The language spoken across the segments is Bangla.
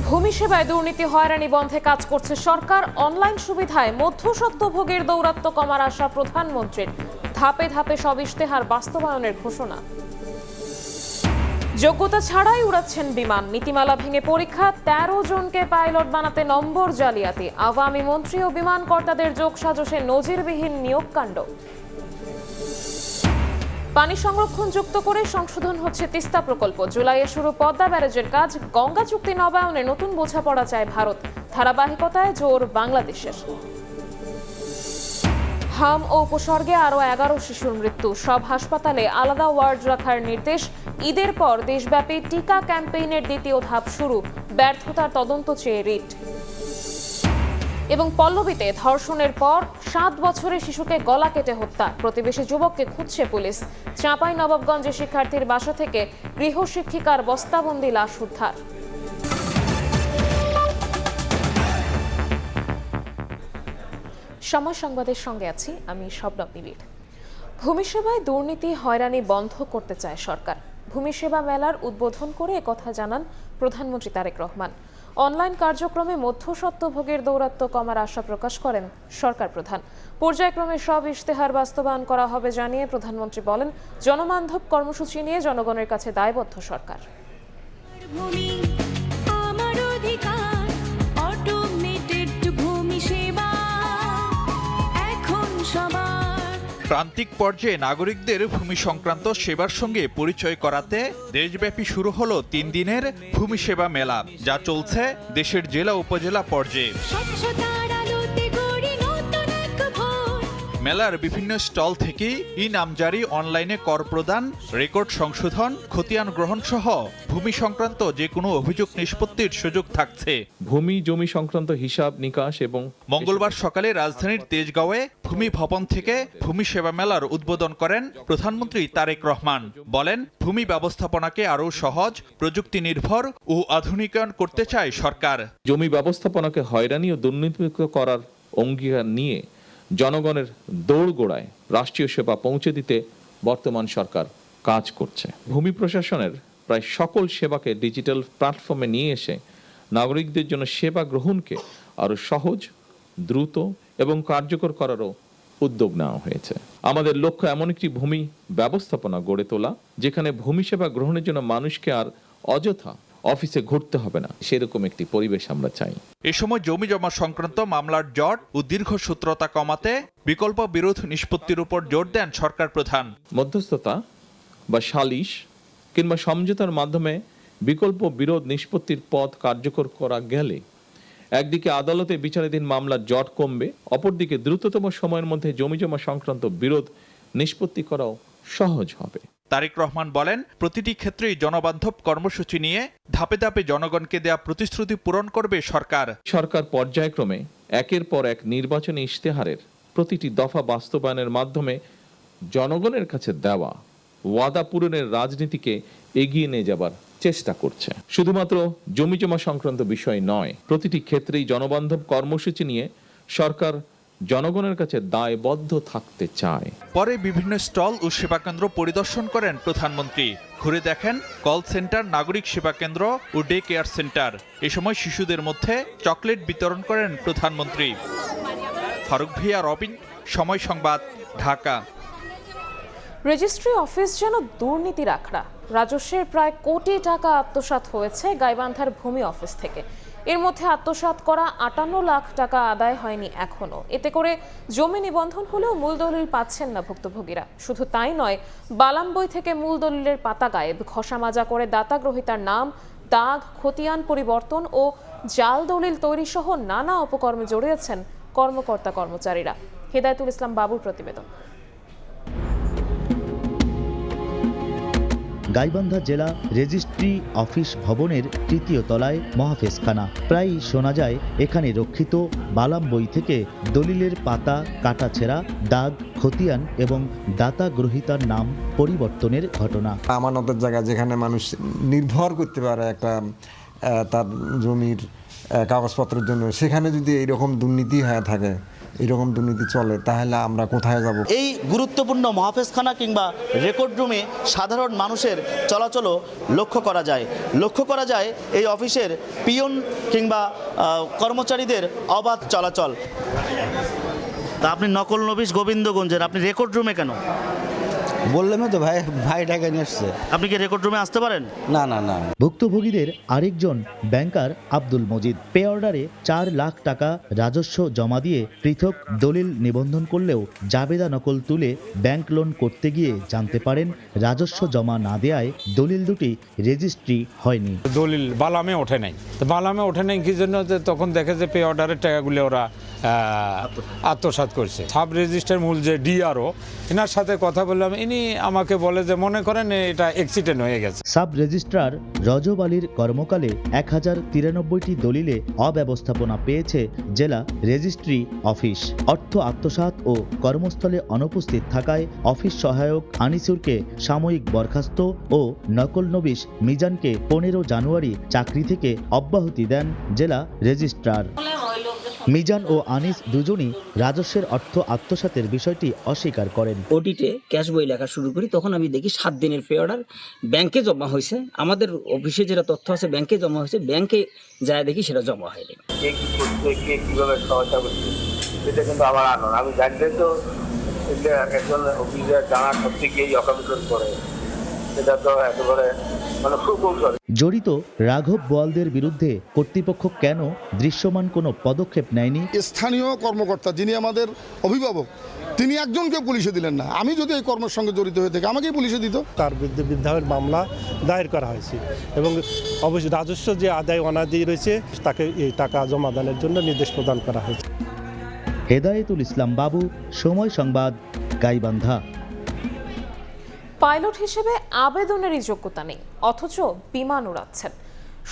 ভূমি সেবায় দুর্নীতি হয়রানি বন্ধে কাজ করছে সরকার। অনলাইন সুবিধায় মধ্যস্বত্বভোগীর দৌরাত্ম্য কমার আশা প্রধানমন্ত্রীর। ধাপে ধাপে সব ইশতেহার বাস্তবায়নের ঘোষণা। যোগ্যতা ছাড়াই উড়াচ্ছেন বিমান, নীতিমালা ভেঙে পরীক্ষা, ১৩ জনকে পাইলট বানাতে নম্বর জালিয়াতি। আওয়ামী মন্ত্রী ও বিমান কর্তাদের যোগসাজশে নজিরবিহীন নিয়োগকাণ্ড। পানি সংরক্ষণ যুক্ত করে সংশোধন হচ্ছে তিস্তা প্রকল্প। জুলাইয়ে শুরু পদ্মা ব্যারেজের কাজ। গঙ্গা চুক্তি নবায়নে নতুন বোঝাপড়া চায় ভারত। ধারাবাহিকতায় জোর বাংলাদেশের। হাম ও উপসর্গে আরও ১১ শিশুর মৃত্যু। সব হাসপাতালে আলাদা ওয়ার্ড রাখার নির্দেশ। ঈদের পর দেশব্যাপী টিকা ক্যাম্পেইনের দ্বিতীয় ধাপ শুরু। ব্যর্থতার তদন্ত চেয়ে রিট। এবং পল্লবীতে ধর্ষণের পর ৭ বছরের শিশুকে গলা কেটে হত্যা। প্রতিবেশী যুবককে খুঁজছে পুলিশ। চাঁপাইনবাবগঞ্জে শিক্ষার্থীর বাসা থেকে গৃহশিক্ষিকার বস্তাবন্দি লাশ উদ্ধার। সময় সংবাদের সঙ্গে আছি আমি শবনম নিবিড়। ভূমি সেবায় দুর্নীতি হয়রানি বন্ধ করতে চায় সরকার। ভূমি সেবা মেলার উদ্বোধন করে একথা জানান প্রধানমন্ত্রী তারেক রহমান। অনলাইন কার্যক্রমে মধ্যস্বত্বভোগের দৌরাত্ম্য কমার আশা প্রকাশ করেন সরকার প্রধান। পর্যায়ক্রমে সব ইশতেহার বাস্তবায়ন করা হবে জানিয়ে প্রধানমন্ত্রী বলেন, জনবান্ধব কর্মসূচি নিয়ে জনগণের কাছে দায়বদ্ধ সরকার। প্রান্তিক পর্যায়ে নাগরিকদের ভূমি সংক্রান্ত সেবার সঙ্গে পরিচয় করাতে দেশব্যাপী শুরু হলো ৩ দিনের ভূমি সেবা মেলা, যা চলছে দেশের জেলা উপজেলা পর্যায়ে। মেলার বিভিন্ন স্টল থেকেই ই নামজারি, অনলাইনে কর প্রদান, রেকর্ড সংশোধন, খতিয়ান গ্রহণ সহ ভূমি সংক্রান্ত যে কোনো অভিযোগ নিষ্পত্তির সুযোগ থাকছে। ভূমি জমি সংক্রান্ত হিসাব নিকাশ এবং মঙ্গলবার সকালে রাজধানীর তেজগাঁওয়ে ভূমি ভবন থেকে ভূমি সেবা মেলার উদ্বোধন করেন প্রধানমন্ত্রী তারেক রহমান। বলেন, ভূমি ব্যবস্থাপনাকে আরও সহজ, প্রযুক্তি নির্ভর ও আধুনিকায়ন করতে চায় সরকার। জমি ব্যবস্থাপনাকে হয়রানি ও দুর্নীতিমুক্ত করার অঙ্গীকার নিয়ে জনগণের দোরগোড়ায় রাষ্ট্রীয় সেবা পৌঁছে দিতে বর্তমান সরকার কাজ করছে। ভূমি প্রশাসনের প্রায় সকল সেবাকে ডিজিটাল প্ল্যাটফর্মে নিয়ে এসে নাগরিকদের জন্য সেবা গ্রহণকে আরও সহজ, দ্রুত এবং কার্যকর করারও উদ্যোগ নেওয়া হয়েছে। আমাদের লক্ষ্য এমন একটি ভূমি ব্যবস্থাপনা গড়ে তোলা যেখানে ভূমি সেবা গ্রহণের জন্য মানুষকে আর অযথা অফিসে ঘুরতে হবে না, সেরকম একটি পরিবেশ আমরা চাই। এ সময় জমি জমা সংক্রান্ত মামলার জট ও দীর্ঘসূত্রতা কমাতে বিকল্প বিরোধ নিষ্পত্তির উপর জোর দেন সরকার প্রধান। মধ্যস্থতা বা সালিশ কিংবা সমঝোতার মাধ্যমে বিকল্প বিরোধ নিষ্পত্তির পথ কার্যকর করা গেলে একদিকে আদালতে বিচারাধীন মামলার জট কমবে, অপরদিকে দ্রুততম সময়ের মধ্যে জমি জমা সংক্রান্ত বিরোধ নিষ্পত্তি করাও সহজ হবে। তারেক রহমান বলেন, প্রতিটি ক্ষেত্রেই জনবান্ধব কর্মসূচি নিয়ে ধাপে ধাপে জনগণকে দেয়া প্রতিশ্রুতি পূরণ করবে সরকার। সরকার পর্যায়ক্রমে একের পর এক নির্বাচনী ইশতেহারের প্রতিটি দফা বাস্তবায়নের মাধ্যমে জনগণের কাছে দেওয়া ওয়াদা পূরণের রাজনীতিকে এগিয়ে নিয়ে যাবার চেষ্টা করছে। শুধুমাত্র জমি জমা সংক্রান্ত বিষয় নয়, প্রতিটি ক্ষেত্রেই জনবান্ধব কর্মসূচি নিয়ে সরকার জনগণের কাছে দায়বদ্ধ থাকতে চায়। পরে বিভিন্ন স্টল ও সেবা কেন্দ্র পরিদর্শন করেন প্রধানমন্ত্রী। ঘুরে দেখেন কল সেন্টার, নাগরিক সেবা কেন্দ্র ও ডে কেয়ার সেন্টার। এ সময় শিশুদের মধ্যে চকলেট বিতরণ করেন প্রধানমন্ত্রী। ফারুক ভিয়া, রবিন, সময় সংবাদ, ঢাকা। রেজিস্ট্রি অফিস যেন দুর্নীতির আখড়া। রাজস্বের প্রায় কোটি টাকা আত্মসাৎ হয়েছে গাইবান্ধার ভূমি অফিস থেকে। এর মধ্যে আত্মসাৎ করা ৫৮ লাখ টাকা আদায় হয়নি এখনো। এতে করে জমি নিবন্ধন হলেও মূল দলিল পাচ্ছেন না ভুক্তভোগীরা। শুধু তাই নয়, বালাম বই থেকে মূল দলিলের পাতা গায়েব, ঘষা মাজা করে দাতা গ্রহীতার নাম, দাগ, খতিয়ান পরিবর্তন ও জাল দলিল তৈরি সহ নানা অপকর্মে জড়িয়েছেন কর্মকর্তা কর্মচারীরা। হেদায়েতুল ইসলাম বাবুর প্রতিবেদন। গাইবান্ধা জেলা রেজিস্ট্রি অফিস ভবনের ৩য় তলায় মহাফেজখানা। প্রায়ই শোনা যায় এখানে রক্ষিত বালাম বই থেকে দলিলের পাতা কাটাছেঁড়া, দাগ, খতিয়ান এবং দাতা গ্রহীতার নাম পরিবর্তনের ঘটনা। আমানতের জায়গা যেখানে মানুষ নির্ভর করতে পারে একটা তার জমির কাগজপত্রের জন্য, সেখানে যদি এইরকম দুর্নীতি হয়ে থাকে এরকম দুর্নীতি চলে তাহলে আমরা কোথায় যাব? এই গুরুত্বপূর্ণ মহাফেজখানা কিংবা রেকর্ড রুমে সাধারণ মানুষের চলাচলও লক্ষ্য করা যায় এই অফিসের পিয়ন কিংবা কর্মচারীদের অবাধ চলাচল। তা আপনি নকল নবিশ গোবিন্দগঞ্জের, আপনি রেকর্ড রুমে কেন? বললাম তো ভাই টাকা নিয়ে আসছে। আপনি কি রেকর্ড রুমে আসতে পারেন? না। ভুক্তভোগীদের আরেকজন ব্যাংকার আব্দুল মজিদ পে অর্ডারে 4 লাখ টাকা রাজস্ব জমা দিয়ে পৃথক দলিল নিবন্ধন করলেও জাবেদা নকল তুলে ব্যাংক লোন করতে গিয়ে জানতে পারেন রাজস্ব জমা না দেয়ায় দলিল দুটি রেজিস্ট্রি হয়নি। দলিল বালামে ওঠে নাই, তো বালামে ওঠে নাই কি জন্য? তখন দেখে যে পে অর্ডারের টাকাগুলো ওরা আত্মসাৎ করছে। সাব রেজিস্টার মূল যে ডিআরও, এনার সাথে কথা বললাম, ইনি আমাকে বলে যে মনে করেন এটা অ্যাক্সিডেন্ট হয়ে গেছে। সাব রেজিস্ট্রার রজব আলীর কর্মকালে 1093টি দলিলে অব্যবস্থাপনা পেয়েছে জেলা রেজিস্ট্রি অফিস। অর্থ আত্মসাৎ ও কর্মস্থলে অনুপস্থিত থাকায় অফিস সহায়ক আনিসুরকে সাময়িক বরখাস্ত ও নকল নবিশ মিজানকে 15 জানুয়ারি চাকরি থেকে অব্যাহতি দেন জেলা রেজিস্ট্রার। মিজান ও আনিস দুজনই রাজস্বের অর্থ আত্মসাতের বিষয়টি অস্বীকার করেন। অডিটে ক্যাশ বই লেখা শুরু করি, তখন আমি দেখি 7 দিনের পে অর্ডার ব্যাংকে জমা হয়েছে। আমাদের অফিসে যেটা তথ্য আছে ব্যাংকে জমা হয়েছে, ব্যাংকে যায় দেখি সেটা জমা হয়নি। কে কি করছে, কে কিভাবে সহায়তা করছে, সেটা কিন্তু আমার আনন্দ। আমি জানলে তো এটা একজন অফিসে জানার সব থেকেই অকামিশন করে, সেটা তো একেবারে মানে সুকৌশল। জড়িত রাঘব বোয়ালদের বিরুদ্ধে কর্তৃপক্ষ কেন দৃশ্যমান কোনো পদক্ষেপ নেয়নি? স্থানীয় কর্মকর্তা যিনি আমাদের অভিভাবক, তিনি একজনকে পুলিশে দিলেন না। আমি যদি এই কর্মের সঙ্গে জড়িত হয়ে থাকি আমাকেই পুলিশে দিত। তার বিরুদ্ধে বিদ্রোহের মামলা দায়ের করা হয়েছে এবং অবশ্যই রাজস্ব যে আদায় অনাদায়ী রয়েছে তাকে এই টাকা জমা দানের জন্য নির্দেশ প্রদান করা হয়েছে। হেদায়েতুল ইসলাম বাবু, সময় সংবাদ, গাইবান্ধা। পাইলট হিসেবে আবেদনেরই যোগ্যতা নেই, অথচ বিমান উড়াচ্ছেন।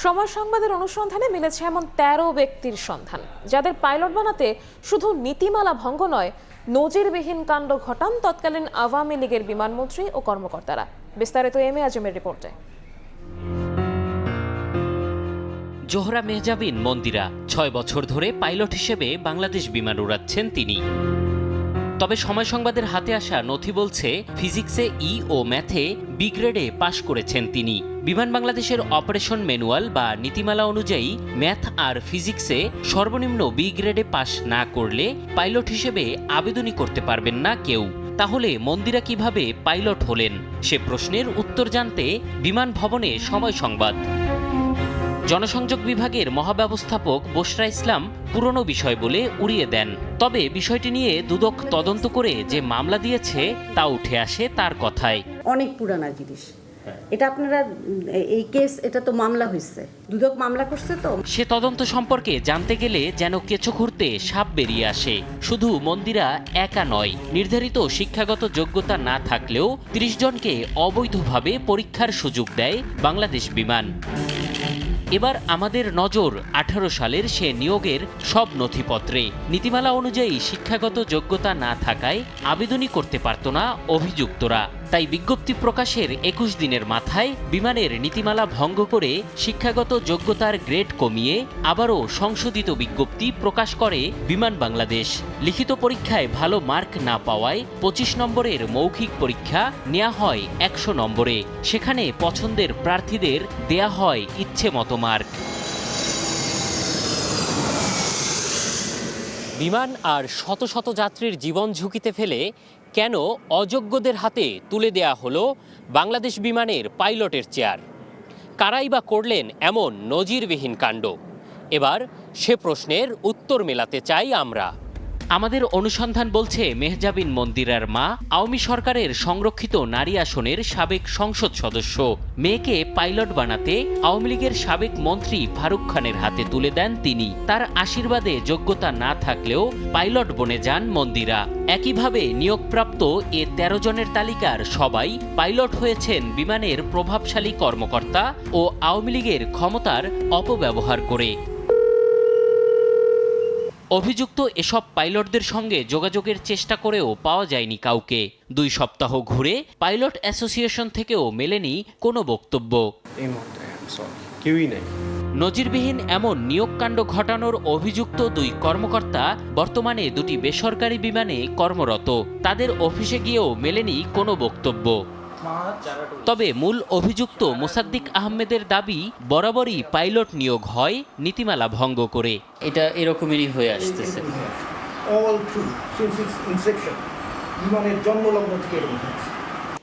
সময় সংবাদের অনুসন্ধানে মিলেছে এমন 13 ব্যক্তির সন্ধান, যাদের পাইলট বানাতে শুধু নীতিমালা ভঙ্গ নয়, নজিরবিহীন কাণ্ড ঘটান তৎকালীন আওয়ামী লীগের বিমানমন্ত্রী ও কর্মকর্তারা। বিস্তারিত এম এ আজমের রিপোর্টে। জোহরা মেহজাবিন মন্দিরা 6 বছর ধরে পাইলট হিসেবে বাংলাদেশ বিমান উড়াচ্ছেন তিনি। তবে সময় সংবাদের হাতে আসা নথি বলছে ফিজিক্সে ই ও ম্যাথে বি গ্রেডে পাশ করেছেন তিনি। বিমান বাংলাদেশের অপারেশন ম্যানুয়াল বা নীতিমালা অনুযায়ী ম্যাথ আর ফিজিক্সে সর্বনিম্ন বি গ্রেডে পাশ না করলে পাইলট হিসেবে আবেদনই করতে পারবেন না কেউ। তাহলে মন্দিরা কিভাবে পাইলট হলেন, সে প্রশ্নের উত্তর জানতে বিমান ভবনে সময় সংবাদ। জনসংযোগ বিভাগের মহাব্যবস্থাপক বশরা ইসলাম পুরনো বিষয় বলে উড়িয়ে দেন। তবে বিষয়টি নিয়ে দুদক তদন্ত করে যে মামলা দিয়েছে তা উঠে আসে তার কথায়। অনেক পুরানা জিনিস এটা, আপনারা এই কেস, এটা তো মামলা হয়েছে, দুদক মামলা করছে। তো সে তদন্ত সম্পর্কে জানতে গেলে যেন কেঁচো খুঁড়তে সাপ বেরিয়ে আসে। শুধু মন্দিরা একা নয়, নির্ধারিত শিক্ষাগত যোগ্যতা না থাকলেও 30 জনকে অবৈধভাবে পরীক্ষার সুযোগ দেয় বাংলাদেশ বিমান। এবার আমাদের নজর 18 সালের সে নিয়োগের সব নথিপত্রে। নীতিমালা অনুযায়ী শিক্ষাগত যোগ্যতা না থাকায় আবেদনই করতে পারত না অভিযুক্তরা। তাই বিজ্ঞপ্তি প্রকাশের 21 দিনের মাথায় বিমানের নীতিমালা ভঙ্গ করে শিক্ষাগত যোগ্যতার গ্রেড কমিয়ে আবারও সংশোধিত বিজ্ঞপ্তি প্রকাশ করে বিমান বাংলাদেশ। লিখিত পরীক্ষায় ভালো মার্ক না পাওয়ায় 25 নম্বরের মৌখিক পরীক্ষা নেওয়া হয় 100 নম্বরে। সেখানে পছন্দের প্রার্থীদের দেয়া হয় ইচ্ছে মতো মার্ক। বিমান আর শত শত যাত্রীর জীবন ঝুঁকিতে ফেলে কেন অযোগ্যদের হাতে তুলে দেয়া হলো বাংলাদেশ বিমানের পাইলটের চেয়ার? কারাই বা করলেন এমন নজিরবিহীন কাণ্ড? এবার সে প্রশ্নের উত্তর মেলাতে চাই আমরা। আমাদের অনুসন্ধান বলছে মেহজাবিন মন্দিরার মা আওয়ামী সরকারের সংরক্ষিত নারী আসনের সাবেক সংসদ সদস্য। মেয়েকে পাইলট বানাতে আওয়ামী লীগের সাবেক মন্ত্রী ফারুক খানের হাতে তুলে দেন তিনি। তার আশীর্বাদে যোগ্যতা না থাকলেও পাইলট বনে যান মন্দিরা। একইভাবে নিয়োগপ্রাপ্ত এ 13 জনের তালিকার সবাই পাইলট হয়েছেন বিমানের প্রভাবশালী কর্মকর্তা ও আওয়ামী লীগের ক্ষমতার অপব্যবহার করে। অভিযুক্ত এসব পাইলটদের সঙ্গে যোগাযোগের চেষ্টা করেও পাওয়া যায়নি কাউকে। 2 সপ্তাহ ঘুরে পাইলট অ্যাসোসিয়েশন থেকেও মেলেনি কোনো বক্তব্য। এই মুহূর্তে কেউই নেই। নজিরবিহীন এমন নিয়োগকাণ্ড ঘটানোর অভিযুক্ত দুই কর্মকর্তা বর্তমানে দুটি বেসরকারি বিমানে কর্মরত। তাদের অফিসে গিয়েও মেলেনি কোনো বক্তব্য। তবে মূল অভিযুক্ত মোসাদ্দিক আহমেদের দাবি, বরাবরই পাইলট নিয়োগ হয় নীতিমালা ভঙ্গ করে। এটা এরকমেরই হয়ে আসতেছে।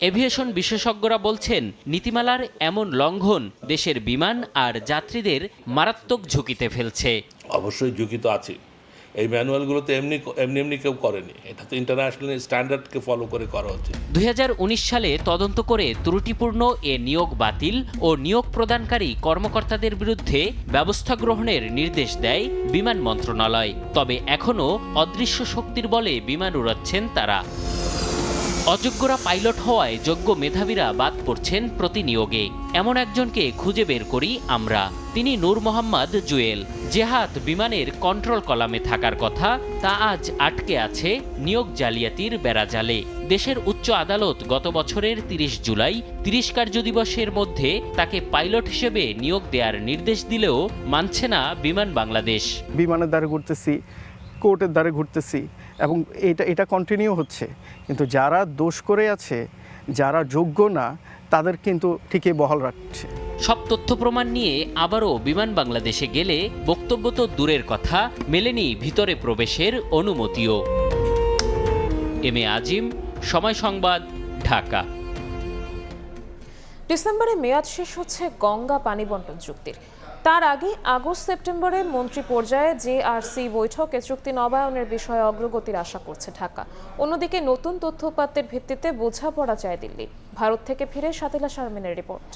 এভিয়েশন বিশেষজ্ঞরা বলছেন, নীতিমালার এমন লঙ্ঘন দেশের বিমান আর যাত্রীদের মারাত্মক ঝুঁকিতে ফেলছে। অবশ্যই ঝুঁকি তো আছে। এই ম্যানুয়ালগুলো তো এমনি কেউ করেনি, এটা তো ইন্টারন্যাশনাল স্ট্যান্ডার্ডকে ফলো করে করা হচ্ছে। 2019 সালে তদন্ত করে ত্রুটিপূর্ণ এ নিয়োগ বাতিল ও নিয়োগ প্রদানকারী কর্মকর্তাদের বিরুদ্ধে ব্যবস্থা গ্রহণের নির্দেশ দেয় বিমান মন্ত্রণালয়। তবে এখনও অদৃশ্য শক্তির বলে বিমান উড়াচ্ছেন তারা। অযোগ্যরা পাইলট হওয়ায় যোগ্য মেধাবীরা বাদ পড়ছেন প্রতিনিয়োগে। এমন একজনকে খুঁজে বের করি আমরা। তিনি নূর মোহাম্মদ জুয়েল। যে হাত বিমানের কন্ট্রোল কলামে থাকার কথা, তা আজ আটকে আছে নিয়োগ জালিয়াতির বেড়াজালে। দেশের উচ্চ আদালত গত বছরের 30 জুলাই 30 কার্যদিবসের মধ্যে তাকে পাইলট হিসেবে নিয়োগ দেওয়ার নির্দেশ দিলেও মানছে না বিমান বাংলাদেশ। বিমানের দ্বারে ঘুরতেছি, কোর্টের দ্বারে ঘুরতেছি এবং এটা কন্টিনিউ হচ্ছে। কিন্তু যারা দোষ করে আছে, যারা যোগ্য না, তাদের কিন্তু ঠিকই বহাল রাখছে। সব তথ্য প্রমাণ নিয়ে আবারও বিমান বাংলাদেশে গেলে বক্তব্য তো দূরের কথা, মেলেনি ভিতরে প্রবেশের অনুমতিও। এম এ আজিম, সময় সংবাদ, ঢাকা। ডিসেম্বরে মেয়াদ শেষ হচ্ছে গঙ্গা পানি বন্টন চুক্তির। তার আগে আগস্ট সেপ্টেম্বরে মন্ত্রী পর্যায়ে জেআরসি বৈঠকে চুক্তি নবায়নের বিষয়ে অগ্রগতির আশা করছে ঢাকা। অন্যদিকে নতুন তথ্য উপাত্তের ভিত্তিতে বোঝাপড়া চায় দিল্লি। ভারত থেকে ফিরে সাতিলা শারমিনের রিপোর্ট।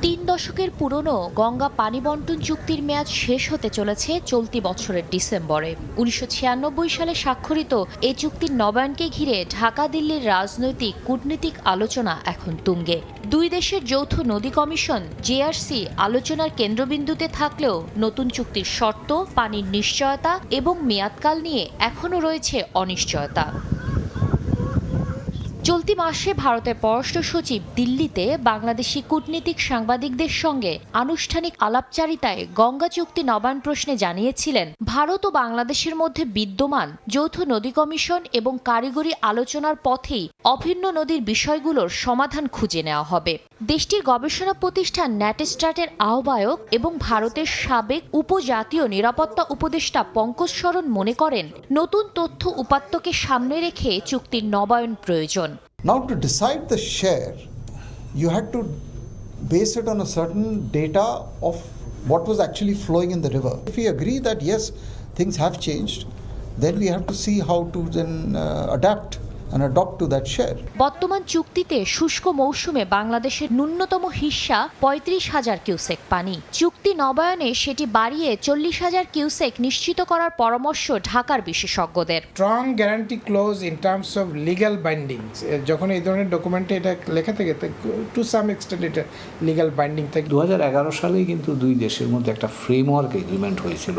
3 দশকের পুরনো গঙ্গা পানি বন্টন চুক্তির মেয়াদ শেষ হতে চলেছে চলতি বছরের ডিসেম্বরে। 1996 সালে স্বাক্ষরিত এই চুক্তির নবায়নকে ঘিরে ঢাকা দিল্লির রাজনৈতিক কূটনীতিক আলোচনা এখন তুঙ্গে। দুই দেশের যৌথ নদী কমিশন জেআরসি আলোচনার কেন্দ্রবিন্দুতে থাকলেও নতুন চুক্তির শর্ত, পানির নিশ্চয়তা এবং মেয়াদকাল নিয়ে এখনও রয়েছে অনিশ্চয়তা। চলতি মাসে ভারতের পররাষ্ট্র সচিব দিল্লিতে বাংলাদেশি কূটনীতিক সাংবাদিকদের সঙ্গে আনুষ্ঠানিক আলাপচারিতায় গঙ্গা চুক্তি নবায়ন প্রশ্নে জানিয়েছিলেন, ভারত ও বাংলাদেশের মধ্যে বিদ্যমান যৌথ নদী কমিশন এবং কারিগরি আলোচনার পথেই অভিন্ন নদীর বিষয়গুলোর সমাধান খুঁজে নেওয়া হবে। দেশটির গবেষণা প্রতিষ্ঠান ন্যাটেস্টাটের আহ্বায়ক এবং ভারতের সাবেক উপজাতীয় নিরাপত্তা উপদেষ্টা পঙ্কজ শরণ মনে করেন, নতুন তথ্য উপাত্তকে সামনে রেখে চুক্তির নবায়ন প্রয়োজন। Now to decide the share, you had to base it on a certain data of what was actually flowing in the river. If we agree that yes, things have changed, then we have to see how to then adapt and adopt to that share. বর্তমান চুক্তিতে শুষ্ক মৌসুমে বাংলাদেশের ন্যূনতম হিস্সা 35,000 কিউসেক পানি। চুক্তি নবায়নে সেটি বাড়িয়ে 40,000 কিউসেক নিশ্চিত করার পরামর্শ ঢাকার বিশেষজ্ঞদের। Strong guarantee close in terms of legal bindings, যখন এই ধরনের ডকুমেন্টে এটা লেখা থাকে টু সাম এক্সটেন্ট এটা লিগ্যাল বাইন্ডিং থাকে। 2011 সালেই কিন্তু দুই দেশের মধ্যে একটা ফ্রেমওয়ার্ক এগ্রিমেন্ট হয়েছিল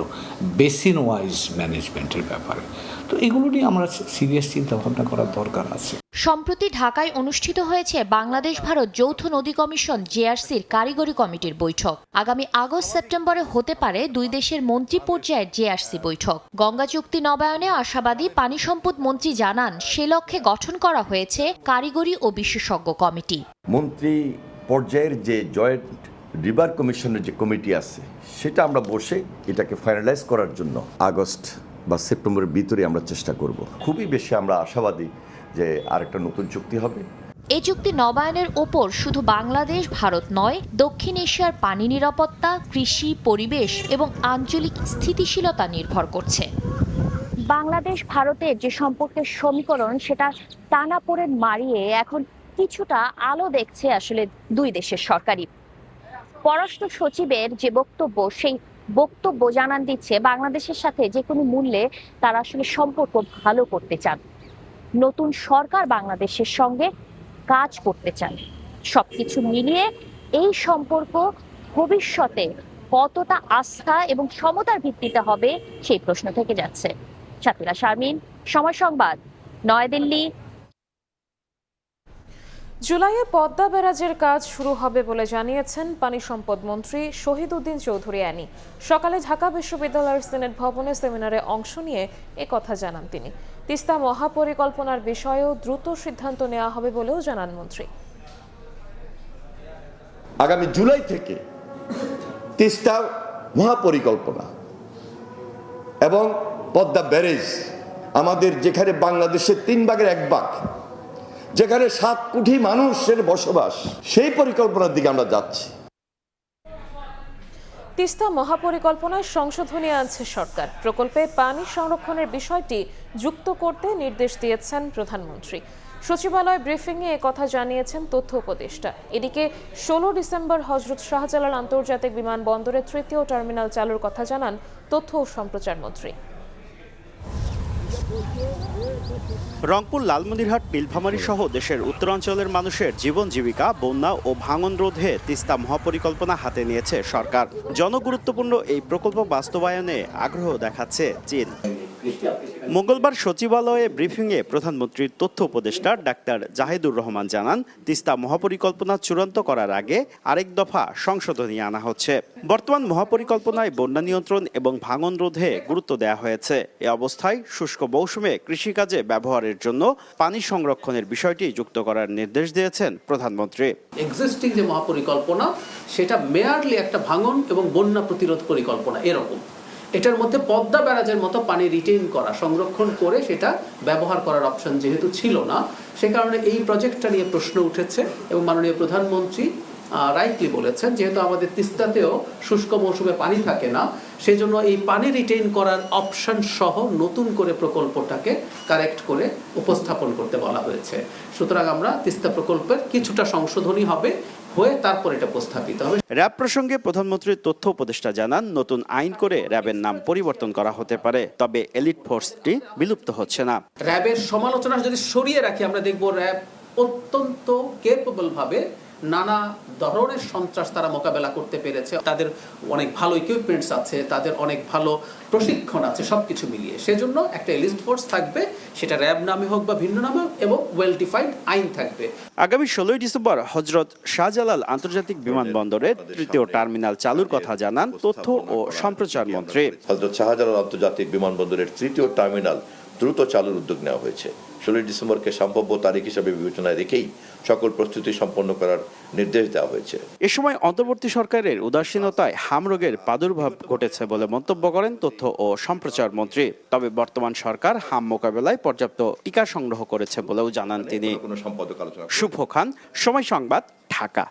বেসিন ওয়াইজ ম্যানেজমেন্টের ব্যাপারে। তো এগুলো নিয়ে আমরা সিরিয়াস চিন্তা ভাবনা করার দরকার আছে। সম্প্রতি ঢাকায় অনুষ্ঠিত হয়েছে বাংলাদেশ ভারত যৌথ নদী কমিশন জেআরসির কারিগরি কমিটির বৈঠক। আগামী আগস্ট সেপ্টেম্বরে হতে পারে দুই দেশের মন্ত্রী পর্যায়ের জেআরসি বৈঠক। গঙ্গা চুক্তি নবায়নে আশাবাদী পানি সম্পদ মন্ত্রী জানান, সে লক্ষ্যে গঠন করা হয়েছে কারিগরি ও বিশেষজ্ঞ কমিটি। মন্ত্রী পর্যায়ের যে জয়েন্ট রিভার কমিশনের যে কমিটি আছে, সেটা আমরা বসে এটাকে ফাইনালাইজ করার জন্য আগস্ট বা সেপ্টেম্বরের ভিতরে আমরা চেষ্টা করব। খুবই বেশি আমরা আশাবাদী যে আরেকটা নতুন চুক্তি হবে। এই চুক্তি নবায়নের ওপর শুধু বাংলাদেশ ভারত নয়, দক্ষিণ এশিয়ার পানি নিরাপত্তা, কৃষি, পরিবেশ এবং আঞ্চলিক স্থিতিশীলতা নির্ভর করছে। বাংলাদেশ ভারতের যে সম্পর্কের সমীকরণ, সেটা টানাপোড়েন মারিয়ে এখন কিছুটা আলো দেখছে আসলে দুই দেশের সরকারই। পররাষ্ট্র সচিবের যে বক্তব্য, সেই বক্তব্য জানান দিচ্ছে বাংলাদেশের সাথে যে কোনো মূল্যে তারা আসলে সম্পর্ক ভালো করতে চান। নতুন সরকার বাংলাদেশের সঙ্গে কাজ করতে চান। সবকিছু মিলিয়ে এই সম্পর্ক ভবিষ্যতে কতটা আস্থা এবং সমতার ভিত্তিতে হবে, সেই প্রশ্ন থেকে যাচ্ছে। সাতিলা শারমিন, সময় সংবাদ, নয়াদিল্লি। জুলাইয়ে পদ্মা ব্যারাজের কাজ শুরু হবে বলে জানিয়েছেন পানি সম্পদ মন্ত্রী শহীদ উদ্দিন চৌধুরী অ্যানি। সকালে ঢাকা বিশ্ববিদ্যালয়ের সিনেট ভবনে সেমিনারে অংশ নিয়ে কথা জানান তিনি। তিস্তা মহাপরিকল্পনার বিষয়েও দ্রুত সিদ্ধান্ত নেওয়া হবে বলেও জানান মন্ত্রী। আগামী জুলাই থেকে তিস্তা মহাপরিকল্পনা এবং পদ্মা ব্যারেজ, আমাদের যেখানে বাংলাদেশের 3 ভাগের 1 ভাগ, যেখানে 7 কোটি মানুষের বসবাস, সেই পরিকল্পনার দিকে আমরা যাচ্ছি। তিস্তা মহাপরিকল্পনায় সংশোধনী আনছে সরকার। প্রকল্পে পানি সংরক্ষণের বিষয়টি যুক্ত করতে নির্দেশ দিয়েছেন প্রধানমন্ত্রী। সচিবালয় ব্রিফিংয়ে কথা জানিয়েছেন তথ্য উপদেষ্টা। এদিকে 16 ডিসেম্বর হযরত শাহজালাল আন্তর্জাতিক বিমানবন্দরের 3য় টার্মিনাল চালুর কথা জানান তথ্য ও সম্প্রচার মন্ত্রী। রংপুর, লালমনিরহাট, নীলফামারী সহ দেশের উত্তরাঞ্চলের মানুষের জীবন জীবিকা, বন্যা ও ভাঙন রোধে তিস্তা মহাপরিকল্পনা হাতে নিয়েছে সরকার। জনগুরুত্বপূর্ণ এই প্রকল্প বাস্তবায়নে আগ্রহ দেখাচ্ছে চীন। মঙ্গলবার সচিবালয়ে ব্রিফিংয়ে প্রধানমন্ত্রীর তথ্য উপদেষ্টা ডাক্তার জাহিদুর রহমান জানান, তিস্তা মহাপরিকল্পনা চূড়ান্ত করার আগে আরেক দফা সংশোধনী আনা হচ্ছে। বর্তমান মহাপরিকল্পনায় বন্যা নিয়ন্ত্রণ এবং ভাঙন রোধে গুরুত্ব দেওয়া হয়েছে। এ অবস্থায় শুষ্ক মৌসুমে কৃষিকাজে ব্যবহারের জন্য পানি সংরক্ষণের বিষয়টি যুক্ত করার নির্দেশ দিয়েছেন প্রধানমন্ত্রী। এক্সিস্টিং যে মহাপরিকল্পনা সেটা মেয়ারলি একটা ভাঙন এবং বন্যা প্রতিরোধ পরিকল্পনা, এরকম এটার মধ্যে পদ্মা ব্যারাজের মতো পানি রিটেইন করা, সংরক্ষণ করে সেটা ব্যবহার করার অপশন যেহেতু ছিল না, সে কারণে এই প্রজেক্টটা নিয়ে প্রশ্ন উঠেছে এবং মাননীয় প্রধানমন্ত্রী রাইটলি বলেছেন, যেহেতু আমাদের তিস্তাতেও শুষ্ক মৌসুমে পানি থাকে না, সেজন্য এই পানি রিটেইন করার অপশন সহ নতুন করে প্রকল্পটাকে কারেক্ট করে উপস্থাপন করতে বলা হয়েছে। সুতরাং আমরা তিস্তা প্রকল্পের কিছুটা সংশোধনী হবে, হয়ে তারপর এটা উপস্থাপিত হবে। র্যাব প্রসঙ্গে প্রধানমন্ত্রীর তথ্য উপদেষ্টা জানান, নতুন আইন করে র্যাবের নাম পরিবর্তন করা হতে পারে, তবে এলিট ফোর্সটি বিলুপ্ত হচ্ছে না। র্যাবের সমালোচনা যদি সরিয়ে রাখি, আমরা দেখব র্যাব অত্যন্ত কেপেবল ভাবে নানা ধরনের সন্ত্রাস তারা মোকাবেলা করতে পেরেছে। তাদের অনেক ভালো ইকুইপমেন্টস আছে, তাদের অনেক ভালো প্রশিক্ষণ আছে, সবকিছু মিলিয়ে সেজন্য একটা এলিট ফোর্স থাকবে, সেটা র্যাব নামে হোক বা ভিন্ন নামে হোক, এবং ওয়েল ডিফাইন্ড আইন থাকবে। আগামী 16 ডিসেম্বর হযরত শাহজালাল আন্তর্জাতিক বিমানবন্দরের 3য় টার্মিনাল চালুর কথা জানান তথ্য ও সম্প্রচার মন্ত্রী। হযরত শাহজালাল আন্তর্জাতিক বিমানবন্দরের 3য় টার্মিনাল দ্রুত চালুর উদ্যোগ নেওয়া হয়েছে। 16 ডিসেম্বরকে সম্ভাব্য তারিখ হিসেবে বিবেচনায় রেখেই সকল প্রস্তুতি সম্পন্ন করার নির্দেশ দেওয়া হয়েছে। এ সময় অন্তর্বর্তী সরকারের উদাসীনতায় হামরোগের প্রাদুর্ভাব ঘটেছে বলে মন্তব্য করেন তথ্য ও সম্প্রচার মন্ত্রী। তবে বর্তমান সরকার হাম মোকাবেলায় পর্যাপ্ত টিকা সংগ্রহ করেছে বলেও জানান তিনি। শুভ খান, সময় সংবাদ, ঢাকা।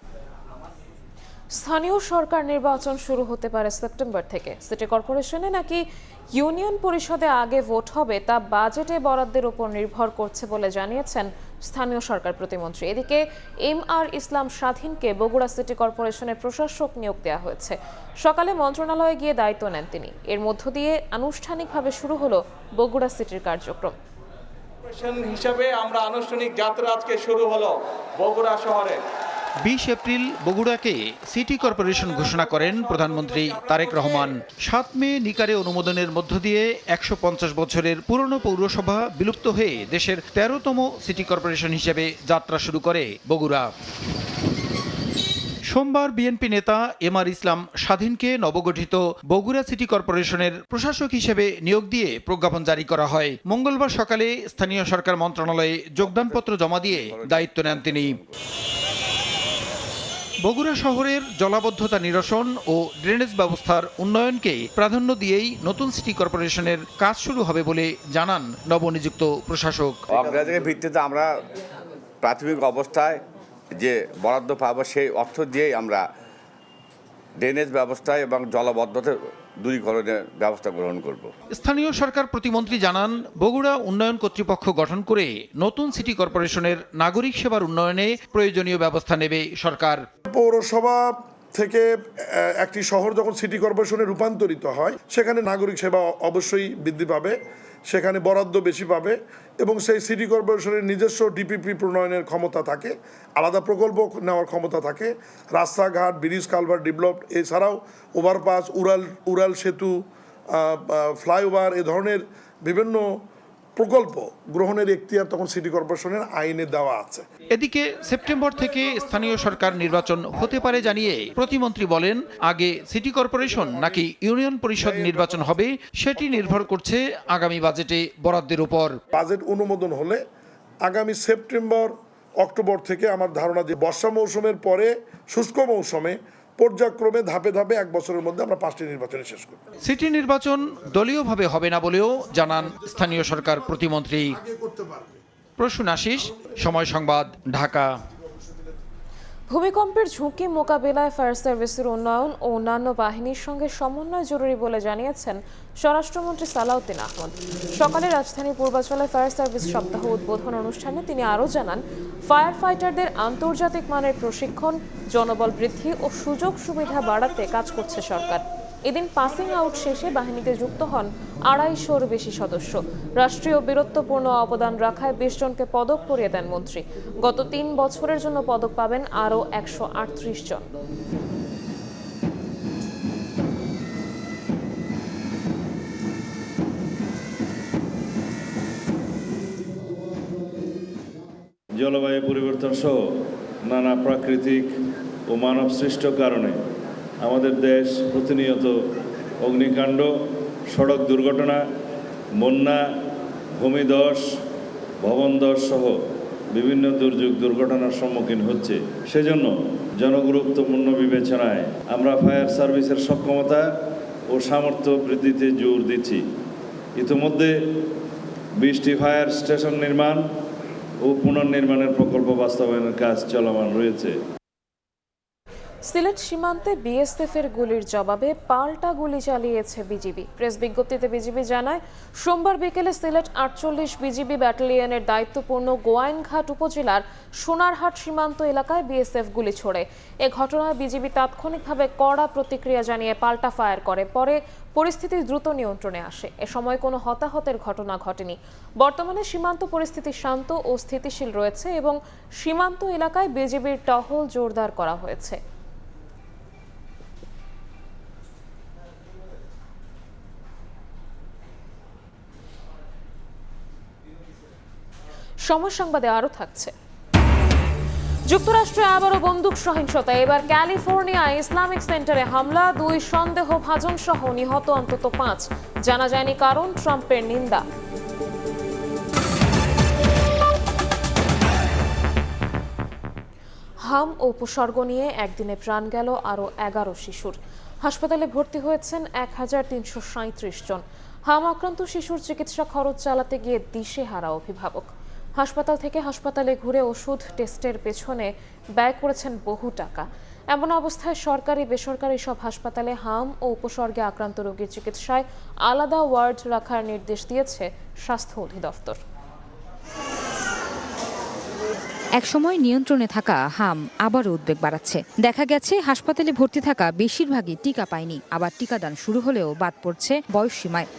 স্থানীয় সরকার নির্বাচন শুরু হতে পারে সেপ্টেম্বর থেকে। সিটি কর্পোরেশনে নাকি ইউনিয়ন পরিষদে আগে ভোট হবে তা বাজেটে বরাদ্দের উপর নির্ভর করছে বলে জানিয়েছেন স্থানীয় সরকার প্রতিমন্ত্রী। এদিকে MR ইসলাম স্বাধীনকে বগুড়া সিটি কর্পোরেশনের প্রশাসক নিয়োগ দেওয়া হয়েছে। সকালে মন্ত্রণালয়ে গিয়ে দায়িত্ব নেন তিনি। এর মধ্য দিয়ে আনুষ্ঠানিকভাবে শুরু হলো বগুড়া সিটির কার্যক্রম। হিসাবে আমরা আনুষ্ঠানিক যাত্রা আজকে শুরু হলো বগুড়া শহরে। 20 এপ্রিল বগুড়াকে সিটি কর্পোরেশন ঘোষণা করেন প্রধানমন্ত্রী তারেক রহমান। 7 মে নিকারে অনুমোদনের মধ্য দিয়ে 150 বছরের পুরনো পৌরসভা বিলুপ্ত হয়ে দেশের 13তম সিটি কর্পোরেশন হিসেবে যাত্রা শুরু করে বগুড়া। সোমবার বিএনপি নেতা MR ইসলাম স্বাধীনকে নবগঠিত বগুড়া সিটি কর্পোরেশনের প্রশাসক হিসেবে নিয়োগ দিয়ে প্রজ্ঞাপন জারি করা হয়। মঙ্গলবার সকালে স্থানীয় সরকার মন্ত্রণালয়ে যোগদানপত্র জমা দিয়ে দায়িত্ব নেন তিনি। বগুড়া শহরের জলাবদ্ধতা নিরসন ও ড্রেনেজ ব্যবস্থার উন্নয়নকে প্রাধান্য দিয়েই নতুন সিটি কর্পোরেশনের কাজ শুরু হবে বলে জানান নবনিযুক্ত প্রশাসক। অগ্রাধিকারের ভিত্তিতে আমরা প্রাথমিক অবস্থায় যে বরাদ্দ পাবো সেই অর্থ দিয়েই আমরা ড্রেনেজ ব্যবস্থা এবং জলাবদ্ধতা দূরীকরণের ব্যবস্থা গ্রহণ করব। স্থানীয় সরকার প্রতিমন্ত্রী জানান, বগুড়া উন্নয়ন কর্তৃপক্ষ গঠন করে নতুন সিটি কর্পোরেশনের নাগরিক সেবার উন্নয়নে প্রয়োজনীয় ব্যবস্থা নেবে সরকার। পৌরসভা থেকে একটি শহর যখন সিটি কর্পোরেশনে রূপান্তরিত হয়, সেখানে নাগরিক সেবা অবশ্যই বৃদ্ধি পাবে, সেখানে বরাদ্দ বেশি পাবে এবং সেই সিটি কর্পোরেশনের নিজস্ব ডিপিপি প্রণয়নের ক্ষমতা থাকে, আলাদা প্রকল্প নেওয়ার ক্ষমতা থাকে, রাস্তাঘাট, ব্রিজ, কালভার্ট ডেভেলপ, এছাড়াও ওভারপাস, উড়াল সেতু, ফ্লাইওভার, এ ধরনের বিভিন্ন প্রকল্প গ্রহণের এখতিয়ার তখন সিটি কর্পোরেশনের আইনে দেওয়া আছে। এদিকে সেপ্টেম্বর থেকে স্থানীয় সরকার নির্বাচন হতে পারে জানিয়ে প্রতিমন্ত্রী বলেন, আগে সিটি কর্পোরেশন নাকি ইউনিয়ন পরিষদ নির্বাচন হবে সেটি নির্ভর করছে আগামী বাজেটে বরাদ্দের উপর। বাজেট অনুমোদন হলে আগামী সেপ্টেম্বর অক্টোবর থেকে আমার ধারণা যে বর্ষা মৌসুমের পরে শুষ্ক মৌসুমে পর্যায়ক্রমে ধাপে ধাপে 1 বছরের মধ্যে আমরা 5টি নির্বাচন শেষ করব। সিটি নির্বাচন দলীয়ভাবে হবে না বলেও জানান স্থানীয় সরকার প্রতিমন্ত্রী। প্রসূন আশিস, সময় সংবাদ, ঢাকা। ভূমিকম্পের ঝুঁকি মোকাবিলায় ফায়ার সার্ভিসের উন্নয়ন ও অন্যান্য বাহিনীর সঙ্গে সমন্বয় জরুরি বলে জানিয়েছেন স্বরাষ্ট্রমন্ত্রী সালাউদ্দিন আহমদ। সকালে রাজধানীর পূর্বাঞ্চলে ফায়ার সার্ভিস সপ্তাহ উদ্বোধন অনুষ্ঠানে তিনি আরও জানান, ফায়ার ফাইটারদের আন্তর্জাতিক মানের প্রশিক্ষণ, জনবল বৃদ্ধি ও সুযোগ সুবিধা বাড়াতে কাজ করছে সরকার। এদিন পাসিং আউট শেষে বাহিনীতে যুক্ত হন 250-র বেশি সদস্য। রাষ্ট্রীয় বীরত্বপূর্ণ অবদান রাখায় 20 জনকে পদক পরিয়ে দেন মন্ত্রী। গত 3 বছরের জন্য পদক পাবেন আরও 138 জন। জলবায়ু পরিবর্তন সহ নানা প্রাকৃতিক ও মানব সৃষ্ট কারণে আমাদের দেশ প্রতিনিয়ত অগ্নিকাণ্ড, সড়ক দুর্ঘটনা, বন্যা, ভূমিধস, ভবনধস সহ বিভিন্ন দুর্যোগ দুর্ঘটনার সম্মুখীন হচ্ছে। সেজন্য জনগুরুত্বপূর্ণ বিবেচনায় আমরা ফায়ার সার্ভিসের সক্ষমতা ও সামর্থ্য বৃদ্ধিতে জোর দিচ্ছি। ইতিমধ্যে 20টি ফায়ার স্টেশন নির্মাণ ও পুনর্নির্মাণের প্রকল্প বাস্তবায়নের কাজ চলমান রয়েছে। সিলেট সীমান্তে বিএসএফের গুলির জবাবে পাল্টা গুলি চালিয়েছে বিজিবি। প্রেস বিজ্ঞপ্তিতে বিজিবি জানায়, সোমবার বিকেলে সিলেট 48 বিজিবি ব্যাটালিয়নের দায়িত্বপূর্ণ গোয়াইনঘাট উপজেলার সোনারহাট সীমান্ত এলাকায় বিএসএফ গুলি ছোড়ে। এ ঘটনায় বিজিবি তাৎক্ষণিকভাবে কড়া প্রতিক্রিয়া জানিয়ে পাল্টা ফায়ার করে। পরে পরিস্থিতি দ্রুত নিয়ন্ত্রণে আসে। এ সময় কোনো হতাহতের ঘটনা ঘটেনি। বর্তমানে সীমান্ত পরিস্থিতি শান্ত ও স্থিতিশীল রয়েছে এবং সীমান্ত এলাকায় বিজিবির টহল জোরদার করা হয়েছে। সময় সংবাদে আরও থাকছে। যুক্তরাষ্ট্রে আবারও বন্দুক সহিংসতা। এবার ক্যালিফোর্নিয়ায় ইসলামিক সেন্টারে হামলা, 2 সন্দেহভাজন সহ নিহত অন্তত 5। জানা যায়নি কারণ, ট্রাম্পের নিন্দা। হাম ও উপসর্গ নিয়ে একদিনে প্রাণ গেল আরও 11 শিশুর। হাসপাতালে ভর্তি হয়েছেন 1337 জন। হাম আক্রান্ত শিশুর চিকিৎসা খরচ চালাতে গিয়ে দিশেহারা অভিভাবক। হাসপাতাল থেকে হাসপাতালে ঘুরে ওষুধ টেস্টের পেছনে ব্যয় করেছেন বহু টাকা। এমন অবস্থায় সরকারি বেসরকারি সব হাসপাতালে হাম ও উপসর্গে আক্রান্ত রোগীর চিকিৎসায় আলাদা ওয়ার্ড রাখার নির্দেশ দিয়েছে স্বাস্থ্য অধিদপ্তর। একসময় নিয়ন্ত্রণে থাকা হাম আবারও উদ্বেগ বাড়াচ্ছে। দেখা গেছে হাসপাতালে ভর্তি থাকা বেশিরভাগই টিকা পায়নি। আবার টিকাদান শুরু হলেও বাদ পড়ছে বয়সসীমায়।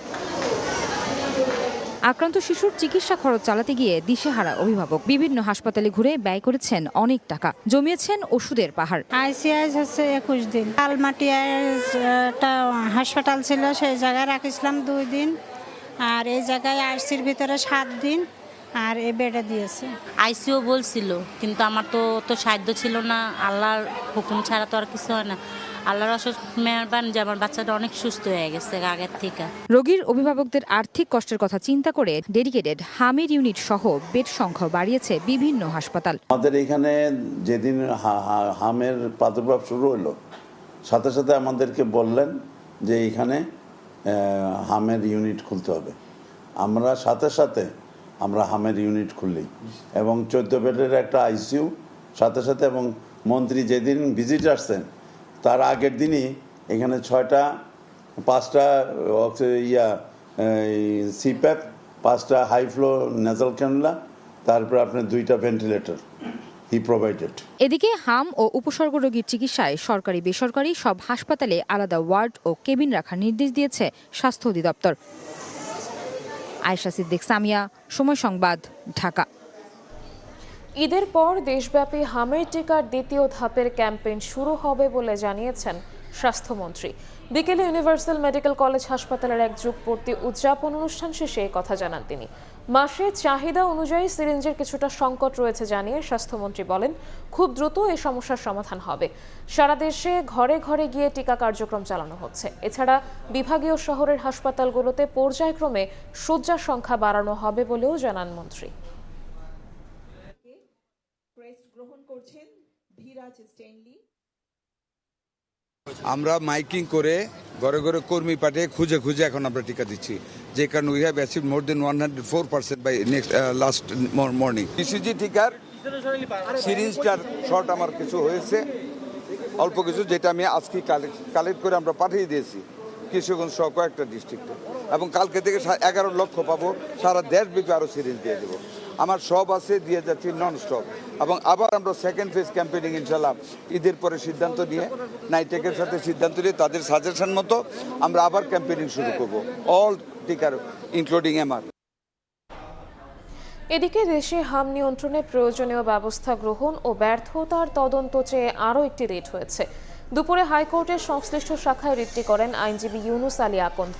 আক্রান্ত শিশুর চিকিৎসা খরচ চালাতে গিয়ে দিশেহারা অভিভাবক। বিভিন্ন হাসপাতালে ঘুরে ব্যয় করেছেন অনেক টাকা, জমিয়েছেন ওষুধের পাহাড়। আইসিআইস হচ্ছে 21 দিন। আলমাটিয়াটা হাসপাতাল ছিল, সেই জায়গায় রাখিছিলাম 2 দিন। আর এই জায়গায় আইসির ভিতরে 7 দিন। আর এই বেডে দিয়েছে। আইসিও বলছিল, কিন্তু আমার তো সাধ্য ছিল না। আল্লাহর হুকুম ছাড়া তো আর কিছু হয় না। আল্লাহর অশেষ মেহেরবান যে আমার বাচ্চাটা অনেক সুস্থ হয়ে গেছে আগের থেকে। রোগীর অভিভাবকদের আর্থিক কষ্টের কথা চিন্তা করে ডেডিকেটেড হামের ইউনিট সহ বেড সংখ্যা বাড়িয়েছে বিভিন্ন হাসপাতাল। আমাদের এখানে যেদিন হামের প্রাদুর্ভাব শুরু হলো, সাথে সাথে আমাদেরকে বললেন যে এখানে হামের ইউনিট খুলতে হবে। আমরা সাথে সাথে আমরা হামের ইউনিট খুললি এবং 14 বেডের একটা আইসিইউ সাথে সাথে, এবং মন্ত্রী যেদিন ভিজিট আসছেন তার আগের দিনই এখানে 5টা সিপ্যাপ, 5টা হাই ফ্লো নেজাল ক্যানুলা, তারপর আপনার 2টা ভেন্টিলেটর হি প্রোভাইডেড। এদিকে হাম ও উপসর্গ রোগীর চিকিৎসায় সরকারি বেসরকারি সব হাসপাতালে আলাদা ওয়ার্ড ও কেবিন রাখার নির্দেশ দিয়েছে স্বাস্থ্য অধিদপ্তর। আয়েশা সিদ্দিক, সামিয়া, সময় সংবাদ, ঢাকা। ঈদের পর দেশব্যাপী হামের টিকার দ্বিতীয় ধাপের ক্যাম্পেইন শুরু হবে বলে জানিয়েছেন স্বাস্থ্যমন্ত্রী। বিকেলে ইউনিভার্সাল মেডিকেল কলেজ হাসপাতালের এক যুগপূর্তি উদযাপন অনুষ্ঠান শেষে এই কথা জানান তিনি। মাসে চাহিদা অনুযায়ী সিরিঞ্জের কিছুটা সংকট রয়েছে জানিয়ে স্বাস্থ্যমন্ত্রী বলেন, খুব দ্রুত এই সমস্যার সমাধান হবে। সারা দেশে ঘরে ঘরে গিয়ে টিকা কার্যক্রম চালানো হচ্ছে। এছাড়া বিভাগীয় শহরের হাসপাতালগুলোতে পর্যায়ক্রমে শয্যার সংখ্যা বাড়ানো হবে বলেও জানান মন্ত্রী। আমরা মাইকিং করে ঘরে ঘরে কর্মী পাঠিয়ে খুঁজে খুঁজে এখন আমরা টিকা দিচ্ছি, যে কারণে we have achieved more than 104% by last morning. BCG টিকার সিরিঞ্জটার শর্ট আমার কিছু হয়েছে, অল্প কিছু, যেটা আমি আজকে কালেক্ট করে আমরা পাঠিয়ে দিয়েছি কিশোরগঞ্জ সহ কয়েকটা ডিস্ট্রিক্টে, এবং কালকে থেকে 11 লক্ষ পাবো। সারা দেশব্যাপী আরও সিরিঞ্জ দিয়ে দেবো। আমার সব আছে, দিয়ে যাচ্ছি নন স্টপ। এবং আবার আমরা সেকেন্ড ফেজ ক্যাম্পেইনিং ইনশাল্লাহ ঈদের পরে সিদ্ধান্ত নিয়ে নাইটেকের সাথে সিদ্ধান্ত নিয়ে তাদের সাজেশন মতো আমরা আবার ক্যাম্পেইনিং শুরু করব, অল টিকার ইনক্লুডিং এমআর। এদিকে দেশে হাম নিয়ন্ত্রণে প্রয়োজনীয় ব্যবস্থা গ্রহণ ও ব্যর্থতার তদন্ত চেয়ে আরও একটি রিট হয়েছে। দুপুরে হাইকোর্টের সংশ্লিষ্ট শাখায় রিটটি করেন আইনজীবী ইউনুস আলী আকন্দ।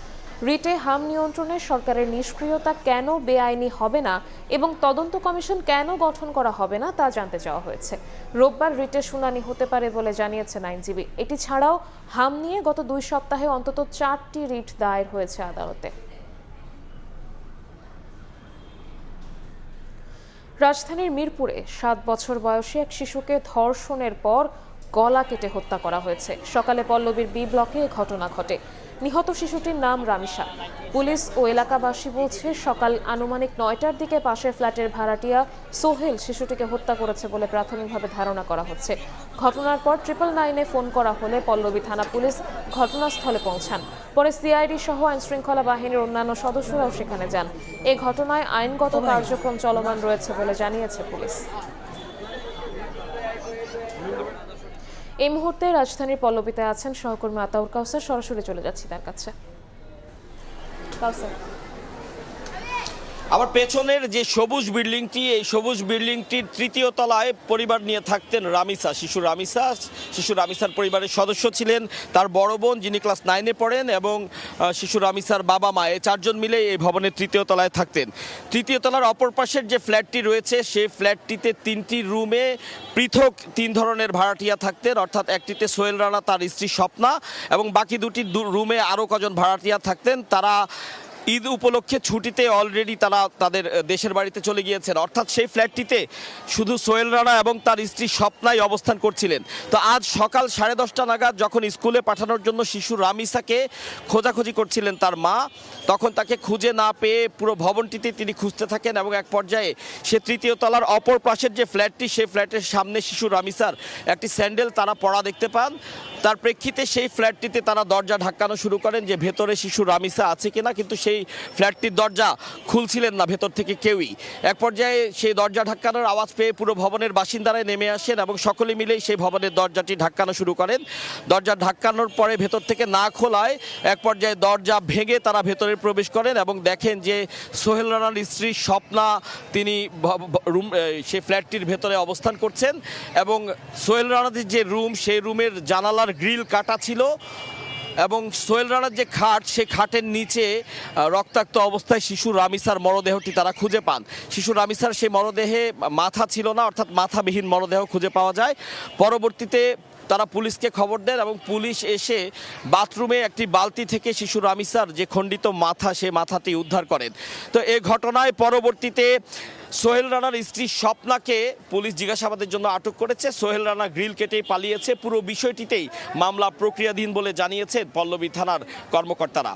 রিটে হাম নিয়ন্ত্রণে সরকারের নিষ্ক্রিয়তা কেন বেআইনি হবে না এবং তদন্ত কমিশন কেন গঠন করা হবে না তা জানতে চাওয়া হয়েছে। রোববার রিটের শুনানি হতে পারে বলে জানিয়েছেন আইনজীবী। এটি ছাড়াও হাম নিয়ে গত 2 সপ্তাহে অন্তত 4টি রিট দায়ের হয়েছে আদালতে। রাজধানীর মিরপুরে 7 বছর বয়সী এক শিশুকে ধর্ষণের পর গলা কেটে হত্যা করা হয়েছে। সকালে পল্লবীর বি ব্লকে ঘটনা ঘটে। নিহত শিশুটির নাম রামিসা। পুলিশ ও এলাকাবাসী বলছে, সকাল আনুমানিক 9টার দিকে পাশের ফ্ল্যাটের ভাড়াটিয়া সোহেল শিশুটিকে হত্যা করেছে বলে প্রাথমিকভাবে ধারণা করা হচ্ছে। ঘটনার পর 999-এ ফোন করা হলে পল্লবী থানা পুলিশ ঘটনাস্থলে পৌঁছান। পরে সিআইডি সহ আইনশৃঙ্খলা বাহিনীর অন্যান্য সদস্যরাও সেখানে যান। এই ঘটনায় আইনগত কার্যক্রম চলমান রয়েছে বলে জানিয়েছে পুলিশ। এই মুহূর্তে রাজধানীর পল্লবীতে আছেন সহকর্মী আতাউর কাউসার। সরাসরি চলে যাচ্ছি তার কাছে। কাউসার, আমার পেছনের যে সবুজ বিল্ডিংটি, এই সবুজ বিল্ডিংটির 3য় তলায় পরিবার নিয়ে থাকতেন রামিসা। শিশু রামিসার পরিবারের সদস্য ছিলেন তার বড় বোন, যিনি ক্লাস 9-এ পড়েন, এবং শিশু রামিসার বাবা মা, এই 4জন মিলে এই ভবনের 3য় তলায় থাকতেন। 3য় তলার অপর পাশের যে ফ্ল্যাটটি রয়েছে, সেই ফ্ল্যাটটিতে 3টি রুমে পৃথক 3 ধরনের ভাড়াটিয়া থাকতেন, অর্থাৎ একটিতে সোহেল রানা, তার স্ত্রী স্বপ্না, এবং বাকি 2টি রুমে আরও কজন ভাড়াটিয়া থাকতেন। তারা ঈদ উপলক্ষে ছুটিতে অলরেডি তারা তাদের দেশের বাড়িতে চলে গিয়েছেন। অর্থাৎ সেই ফ্ল্যাটটিতে শুধু সোহেল রানা এবং তার স্ত্রী স্বপ্নাই অবস্থান করছিলেন। তো আজ সকাল 10:30 নাগাদ যখন স্কুলে পাঠানোর জন্য শিশু রামিসাকে খোঁজাখুঁজি করছিলেন তার মা, তখন তাকে খুঁজে না পেয়ে পুরো ভবনটিতে তিনি খুঁজতে থাকেন, এবং এক পর্যায়ে সে 3য় তলার অপর পাশের যে ফ্ল্যাটটি, সেই ফ্ল্যাটের সামনে শিশু রামিসার একটি স্যান্ডেল তারা পড়া দেখতে পান। তার প্রেক্ষিতে সেই ফ্ল্যাটটিতে তারা দরজা ধাক্কানো শুরু করেন যে ভেতরে শিশু রামিসা আছে কিনা, কিন্তু সেই ফ্ল্যাটটির দরজা খুলছিলেন না ভেতর থেকে কেউই। এক পর্যায়ে সেই দরজা ধাক্কানোর আওয়াজ পেয়ে পুরো ভবনের বাসিন্দারাই নেমে আসেন এবং সকলে মিলেই সেই ভবনের দরজাটি ধাক্কানো শুরু করেন। দরজা ধাক্কানোর পরে ভেতর থেকে না খোলায় এক পর্যায়ে দরজা ভেঙে তারা ভেতরে প্রবেশ করেন এবং দেখেন যে সোহেল রানার স্ত্রী স্বপ্না তিনি সেই ফ্ল্যাটটির ভেতরে অবস্থান করছেন, এবং সোহেল রানাদের যে রুম, সেই রুমের জানালার গ্রিল কাটা ছিল, এবং সোহেল রানার যে খাট, সেই খাটের নিচে রক্তাক্ত অবস্থায় শিশু রামিসার মরদেহটি তারা খুঁজে পান। শিশু রামিসার সেই মরদেহে মাথা ছিল না, অর্থাৎ মাথাবিহীন মরদেহ খুঁজে পাওয়া যায়। পরবর্তীতে তারা পুলিশকে খবর দেন এবং পুলিশ এসে বাথরুমে একটি বালতি থেকে শিশু রামিসার যে খণ্ডিত মাথা, সেই মাথাটি উদ্ধার করেন। তো এই ঘটনায় পরবর্তীতে সোহেল রানার স্ত্রী স্বপ্নাকে পুলিশ জিজ্ঞাসাবাদের জন্য আটক করেছে। সোহেল রানা গ্রিল কেটেই পালিয়েছে। পুরো বিষয়টিতেই মামলা প্রক্রিয়াধীন বলে জানিয়েছে পল্লবী থানার কর্মকর্তারা।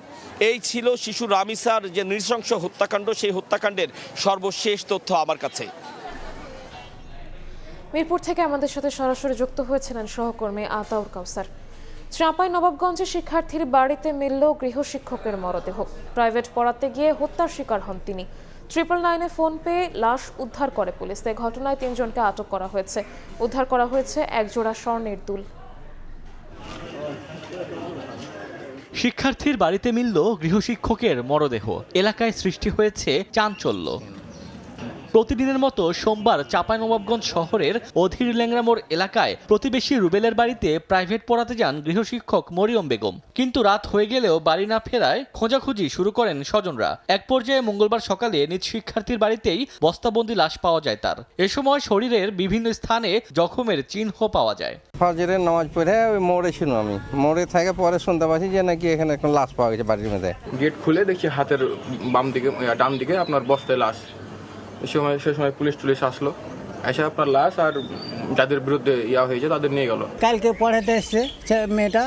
এই ছিল শিশু রামিসার যে নৃশংস হত্যাকাণ্ড, সেই হত্যাকাণ্ডের সর্বশেষ তথ্য আমার কাছে। মিরপুর থেকে আমাদের সাথে সরাসরি যুক্ত হয়েছিলেন সহকর্মী আতাউর কাউসার। চাঁপাইনবাবগঞ্জে শিক্ষার্থীর বাড়িতে মিলল গৃহশিক্ষকের মরদেহ। প্রাইভেট পড়াতে গিয়ে হত্যার শিকার হন তিনি। 999-এ ফোন পেয়ে লাশ উদ্ধার করে পুলিশ। এই ঘটনায় 3 জনকে আটক করা হয়েছে। উদ্ধার করা হয়েছে এক জোড়া স্বর্ণের দুল। শিক্ষার্থীর বাড়িতে মিলল গৃহশিক্ষকের মরদেহ। এলাকায় সৃষ্টি হয়েছে চাঞ্চল্য। প্রতিদিনের মতো সোমবার চাঁপাইনবাবগঞ্জ শহরের অধীর ল্যাংড়া মোড় এলাকায় প্রতিবেশী রুবেলের বাড়িতে প্রাইভেট পড়াতে যান গৃহশিক্ষক মরিয়ম বেগম। কিন্তু রাত হয়ে গেলেও বাড়ি না ফেরায় খোঁজাখুঁজি শুরু করেন স্বজনরা। এক পর্যায়ে মঙ্গলবার সকালে নিজ শিক্ষার্থীর বাড়িতেই বস্তাবন্দি লাশ পাওয়া যায় তার। এ সময় শরীরের বিভিন্ন স্থানে জখমের চিহ্ন পাওয়া যায়। ফজরের নামাজ পড়ে ওই মোড়ে ছিল, আমি মোড়ে থেকে পরে শুনতে পাচ্ছি যে নাকি এখানে এখন লাশ পাওয়া গেছে বাড়ির মধ্যে। গেট খুলে দেখি হাতের ডান দিকে আপনার বস্তায় লাশ। সে সময় পুলিশ আসলো, এসে আপনার লাশ আর যাদের বিরুদ্ধে হয়েছে তাদের নিয়ে গেল। কালকে পড়াতে এসছে মেয়েটা,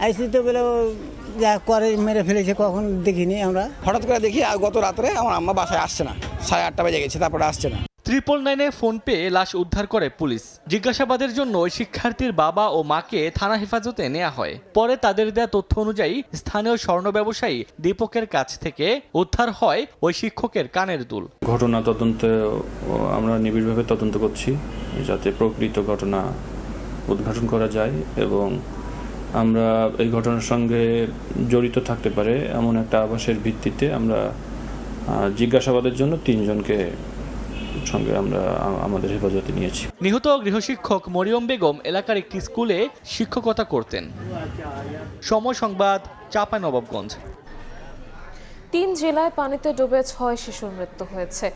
আইসি তো বলে যা করে মেরে ফেলেছে, কখন দেখিনি আমরা। হঠাৎ করে দেখি গত রাত্রে আমার আম্মা বাসায় আসছে না, 8:30 বেজে গেছে, তারপরে আসছে না। 999 ফোন পেয়ে লাশ উদ্ধার করে পুলিশ। জিজ্ঞাসাবাদের জন্য ওই শিক্ষার্থীর বাবা ও মাকে থানা হেফাজতে নেওয়া হয়। পরে তাদের দেওয়া তথ্য অনুযায়ী স্থানীয় স্বর্ণ ব্যবসায়ী দীপকের কাছ থেকে উদ্ধার হয় ওই শিক্ষকের কানের দুল। ঘটনা তদন্তে আমরা নিবিড়ভাবে তদন্ত করছি, যাতে প্রকৃত ঘটনা উদ্ঘাটন করা যায় এবং আমরা এই ঘটনার সঙ্গে জড়িত থাকতে পারে এমন একটা আভাসের ভিত্তিতে আমরা জিজ্ঞাসাবাদের জন্য 3 জনকে সঙ্গে আমরা আমাদের হেফাজতে নিয়েছি। নিহত গৃহশিক্ষক মরিয়ম বেগম এলাকার একটি স্কুলে শিক্ষকতা করতেন। সময় সংবাদ, চাঁপাইনবাবগঞ্জ। 3 জেলায় পানিতে ডুবে 6 শিশুর মৃত্যু হয়েছে।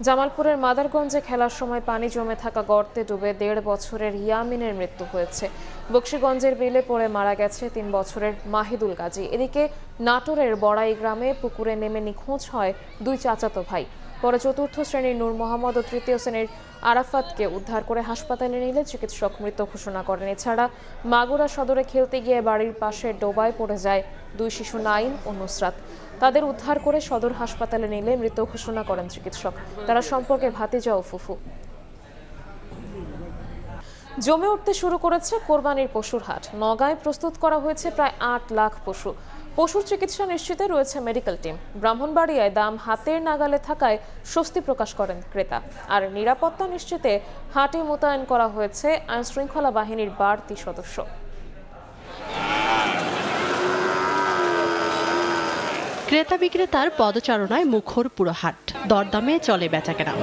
জামালপুরের মাদারগঞ্জে খেলার সময় পানি জমে থাকা গর্তে ডুবে 1.5 বছরের ইয়ামিনের মৃত্যু হয়েছে। বক্সিগঞ্জের বিলে পড়ে মারা গেছে 3 বছরের মাহিদুল গাজী। এদিকে নাটোরের বড়াই গ্রামে পুকুরে নেমে নিখোঁজ হয় 2 চাচাতো ভাই। পরে 4র্থ শ্রেণীর নূর মোহাম্মদ ও 3য় শ্রেণীর আরাফাতকে উদ্ধার করে হাসপাতালে নিলে চিকিৎসক মৃত ঘোষণা করেন। এছাড়া মাগুরা সদরে খেলতে গিয়ে বাড়ির পাশে ডোবায় পড়ে যায় 2 শিশু নাইম ও নুসরাত। তাদের উদ্ধার করে সদর হাসপাতালে নিলে মৃত ঘোষণা করেন চিকিৎসক। তারা সম্পর্কে ভাতিজা ও ফুফু। জমে উঠতে শুরু করেছে কোরবানির পশুর হাট। নওগাঁয় প্রস্তুত করা হয়েছে প্রায় 8 লাখ পশু। পশুর চিকিৎসা নিশ্চিতে রয়েছে মেডিকেল টিম। ব্রাহ্মণবাড়িয়ায় দাম হাতের নাগালে থাকায় স্বস্তি প্রকাশ করেন ক্রেতা। আর নিরাপত্তা নিশ্চিতে হাটে মোতায়েন করা হয়েছে আইনশৃঙ্খলা বাহিনীর বাড়তি সদস্য। ক্রেতা বিক্রেতার পদচারণায় মুখর পুরো হাট, দরদামে চলে বেচাকেনা।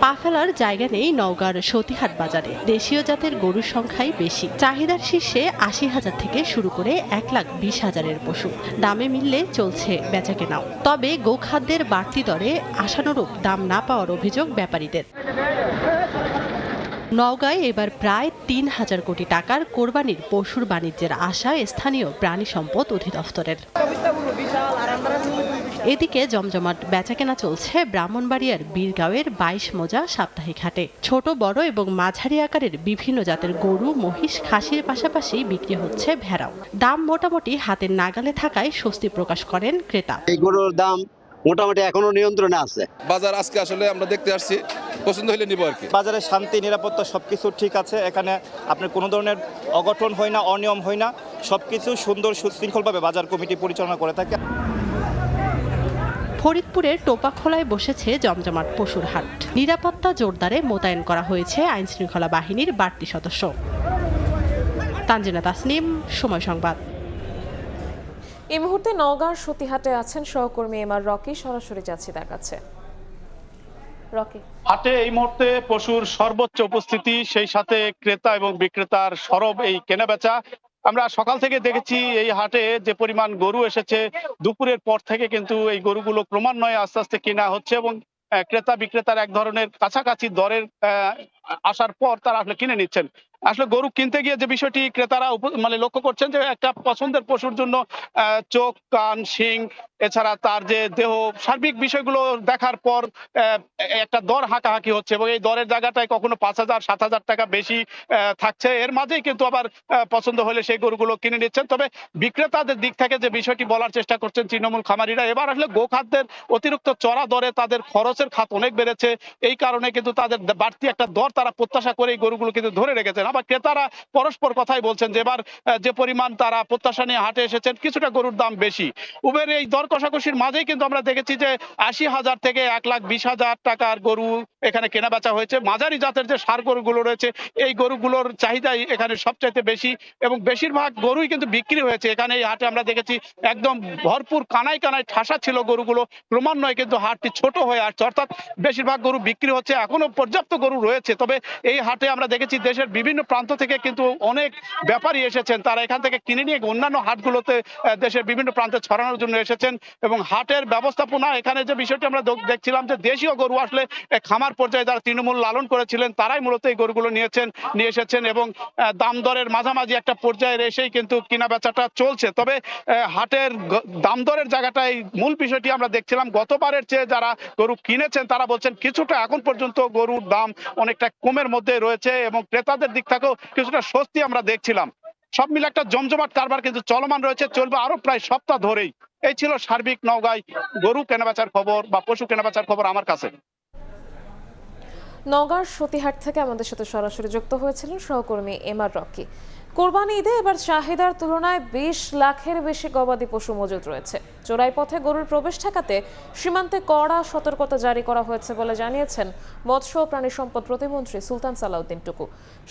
পা ফেলার জায়গা নেই নওগাঁর সতীহাট বাজারে। দেশীয় জাতের গরুর সংখ্যাই বেশি। চাহিদার শীর্ষে 80,000 থেকে শুরু করে 1,20,000-এর পশু। দামে মিললে চলছে বেচাকেনাও। তবে গোখাদ্যের বাড়তি দরে আশানুরূপ দাম না পাওয়ার অভিযোগ ব্যাপারীদের। নওগাঁয় এবার প্রায় 3,000 কোটি টাকার কোরবানির পশুর বাণিজ্যের আশা স্থানীয় প্রাণী সম্পদ অধিদপ্তরের। এদিকে জমজমাট বেচাকেনা চলছে ব্রাহ্মণবাড়িয়ার বীরগাঁওয়ের 22 মোজা সাপ্তাহিক হাটে। ছোট বড় এবং মাঝারি আকারের বিভিন্ন জাতের গরু, মহিষ, খাসির পাশাপাশি বিক্রি হচ্ছে ভেড়াও। দাম মোটামুটি হাতের নাগালে থাকায় স্বস্তি প্রকাশ করেন ক্রেতা। এই গরুর দাম মোটামুটি এখনো নিয়ন্ত্রণে আছে। বাজার আজকে আসলে আমরা দেখতে আসছি, পছন্দ হলে নিব আর কি। বাজারে শান্তি, নিরাপত্তা সবকিছু ঠিক আছে। এখানে আপনার কোনো ধরনের অঘটন হয় না, অনিয়ম হয় না। সবকিছু সুন্দর সুশৃঙ্খলভাবে বাজার কমিটি পরিচালনা করে থাকে। ফরিদপুরের টোপাখোলায় বসেছে জমজমাট পশুর হাট। নিরাপত্তা জোরদারে মোতায়েন করা হয়েছে আইনশৃঙ্খলা বাহিনীর বাড়তি সদস্য। তানজিনা তাসনিম, সময় সংবাদ। এই মুহূর্তে নওগাঁর সতীহাটে আছেন সহকর্মী এমআর রকি। সরাসরি যাচ্ছি তার কাছে। রকি, হাটে এই মুহূর্তে পশুর সর্বোচ্চ উপস্থিতি, সেই সাথে ক্রেতা এবং বিক্রেতার সরব এই কেনাবেচা। আমরা সকাল থেকে দেখেছি এই হাটে যে পরিমাণ গরু এসেছে, দুপুরের পর থেকে কিন্তু এই গরুগুলো ক্রমান্বয়ে আস্তে আস্তে কেনা হচ্ছে এবং ক্রেতা বিক্রেতার এক ধরনের কাছাকাছি দরের আসার পর তারা আসলে কিনে নিচ্ছেন। আসলে গরু কিনতে গিয়ে যে বিষয়টি ক্রেতারা মানে লক্ষ্য করছেন যে একটা পছন্দের পশুর জন্য চোখ, কান, শিং, এছাড়া তার যে দেহ, সার্বিক বিষয়গুলো দেখার পর একটা দর হাঁকাহাঁকি হচ্ছে এবং এই দরের জায়গাটায় কখনো 5,000, 7,000 টাকা বেশি থাকছে। এর মাঝেই কিন্তু আবার পছন্দ হলে সেই গরুগুলো কিনে নিচ্ছেন। তবে বিক্রেতাদের দিক থেকে যে বিষয়টি বলার চেষ্টা করছেন তৃণমূল খামারিরা, এবার আসলে গোখাদ্যের অতিরিক্ত চড়া দরে তাদের খরচের খাত অনেক বেড়েছে। এই কারণে কিন্তু তাদের বাড়তি একটা দর তারা প্রত্যাশা করে এই গরুগুলো কিন্তু ধরে রেখেছেন। আবার ক্রেতারা পরস্পর কথাই বলছেন যে এবার যে পরিমাণ তারা প্রত্যাশা নিয়ে হাটে এসেছেন কিছুটা গরুর দাম বেশি। উবের এই দর কষাকষির মাঝেই কিন্তু আমরা দেখেছি যে ৮০,০০০ থেকে ১,২০,০০০ টাকার গরু এখানে কেনা বেচা হয়েছে। মাঝারি জাতের যে ষাঁড় গরুগুলো রয়েছে এই গরুগুলোর চাহিদাই এখানে সবচাইতে বেশি এবং বেশিরভাগ গরুই কিন্তু বিক্রি হয়েছে। এখানে এই হাটে আমরা দেখেছি একদম ভরপুর কানায় কানায় ঠাসা ছিল গরুগুলো, ক্রমান্বয়ে কিন্তু হাটটি ছোট হয়ে আসছে, অর্থাৎ বেশিরভাগ গরু বিক্রি হচ্ছে। এখনো পর্যাপ্ত গরু রয়েছে, তবে এই হাটে আমরা দেখেছি দেশের বিভিন্ন প্রান্ত থেকে কিন্তু অনেক ব্যাপারী এসেছেন, তারা এখান থেকে কিনে নিয়ে অন্যান্য হাটগুলোতে দেশের বিভিন্ন প্রান্তে ছড়ানোর জন্য এসেছেন। এবং হাটের ব্যবস্থাপনা এখানে যে বিষয়টি আমরা দেখছিলাম যে দেশীয় গরু আসলে খামার পর্যায়ে যারা তৃণমূল লালন করেছিলেন তারাই মূলত এই গরুগুলো নিয়ে এসেছেন এবং দাম দরের মাঝামাঝি একটা পর্যায়ে এসেই কিন্তু কিনা বেচাটা চলছে। তবে হাটের দাম দরের জায়গাটাই মূল বিষয়টি আমরা দেখছিলাম। গতবারের চেয়ে যারা গরু কিনেছেন তারা বলছেন কিছুটা এখন পর্যন্ত গরুর দাম অনেকটা কমের মধ্যে রয়েছে এবং ক্রেতাদের দিক থেকেও কিছুটা স্বস্তি আমরা দেখছিলাম। সব মিলে একটা জমজমাট কারবার কিন্তু চলমান রয়েছে, চলবে আরো প্রায় সপ্তাহ ধরেই। এই ছিল সার্বিক নওগাঁয় গরু কেনাবেচার খবর বা পশু কেনাবেচার খবর আমার কাছে। নওগাঁর সতীহাট থেকে আমাদের সাথে সরাসরি যুক্ত হয়েছিলেন সহকর্মী এমআর রকি। কোরবানি ঈদে এবার চাহিদার তুলনায় ২০ লাখের বেশি গবাদি পশু মজুদ রয়েছে। চোরাই পথে গরুর প্রবেশ ঠেকাতে সীমান্তে কড়া সতর্কতা জারি করা হয়েছে বলে জানিয়েছেন মৎস্য ও প্রাণী সম্পদ প্রতিমন্ত্রী সুলতান সালাউদ্দিন টুকু।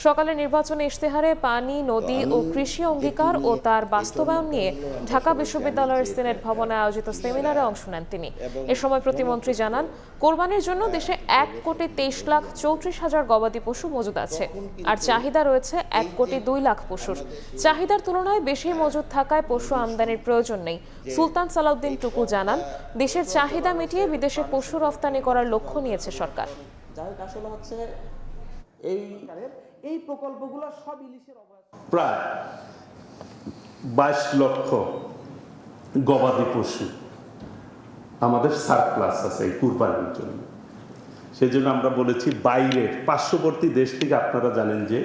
সকালে নির্বাচনী ইশতেহারে পানি, নদী ও কৃষি অঙ্গীকার ও তার বাস্তবায়ন নিয়ে ঢাকা বিশ্ববিদ্যালয়ের সিনেট ভবনে আয়োজিত সেমিনারে অংশ নেন তিনি। এ সময় প্রতিমন্ত্রী জানান, কোরবানির জন্য দেশে ১,২৩,34,০০০ গবাদি পশু মজুদ আছে, আর চাহিদা রয়েছে ১,২,০০,০০০ পশুর। চাহিদার তুলনায় বেশি মজুদ থাকায় পশু আমদানির প্রয়োজন নেই। সুলতান সালাউদ্দিন টুকু জানান, দেশের চাহিদা মিটিয়ে বিদেশে পশু রফতানি করার লক্ষ্য নিয়েছে সরকার। আসলে হচ্ছে এই প্রকল্পগুলো সব ইলিশের প্রায় ২২ লক্ষ গবাদি পশু আমাদের সারপ্লাস আছে এই কুরবানির জন্য। সেই জন্য আমরা বলেছি বাইরের পার্শ্ববর্তী দেশ থেকে আপনারা জানেন যে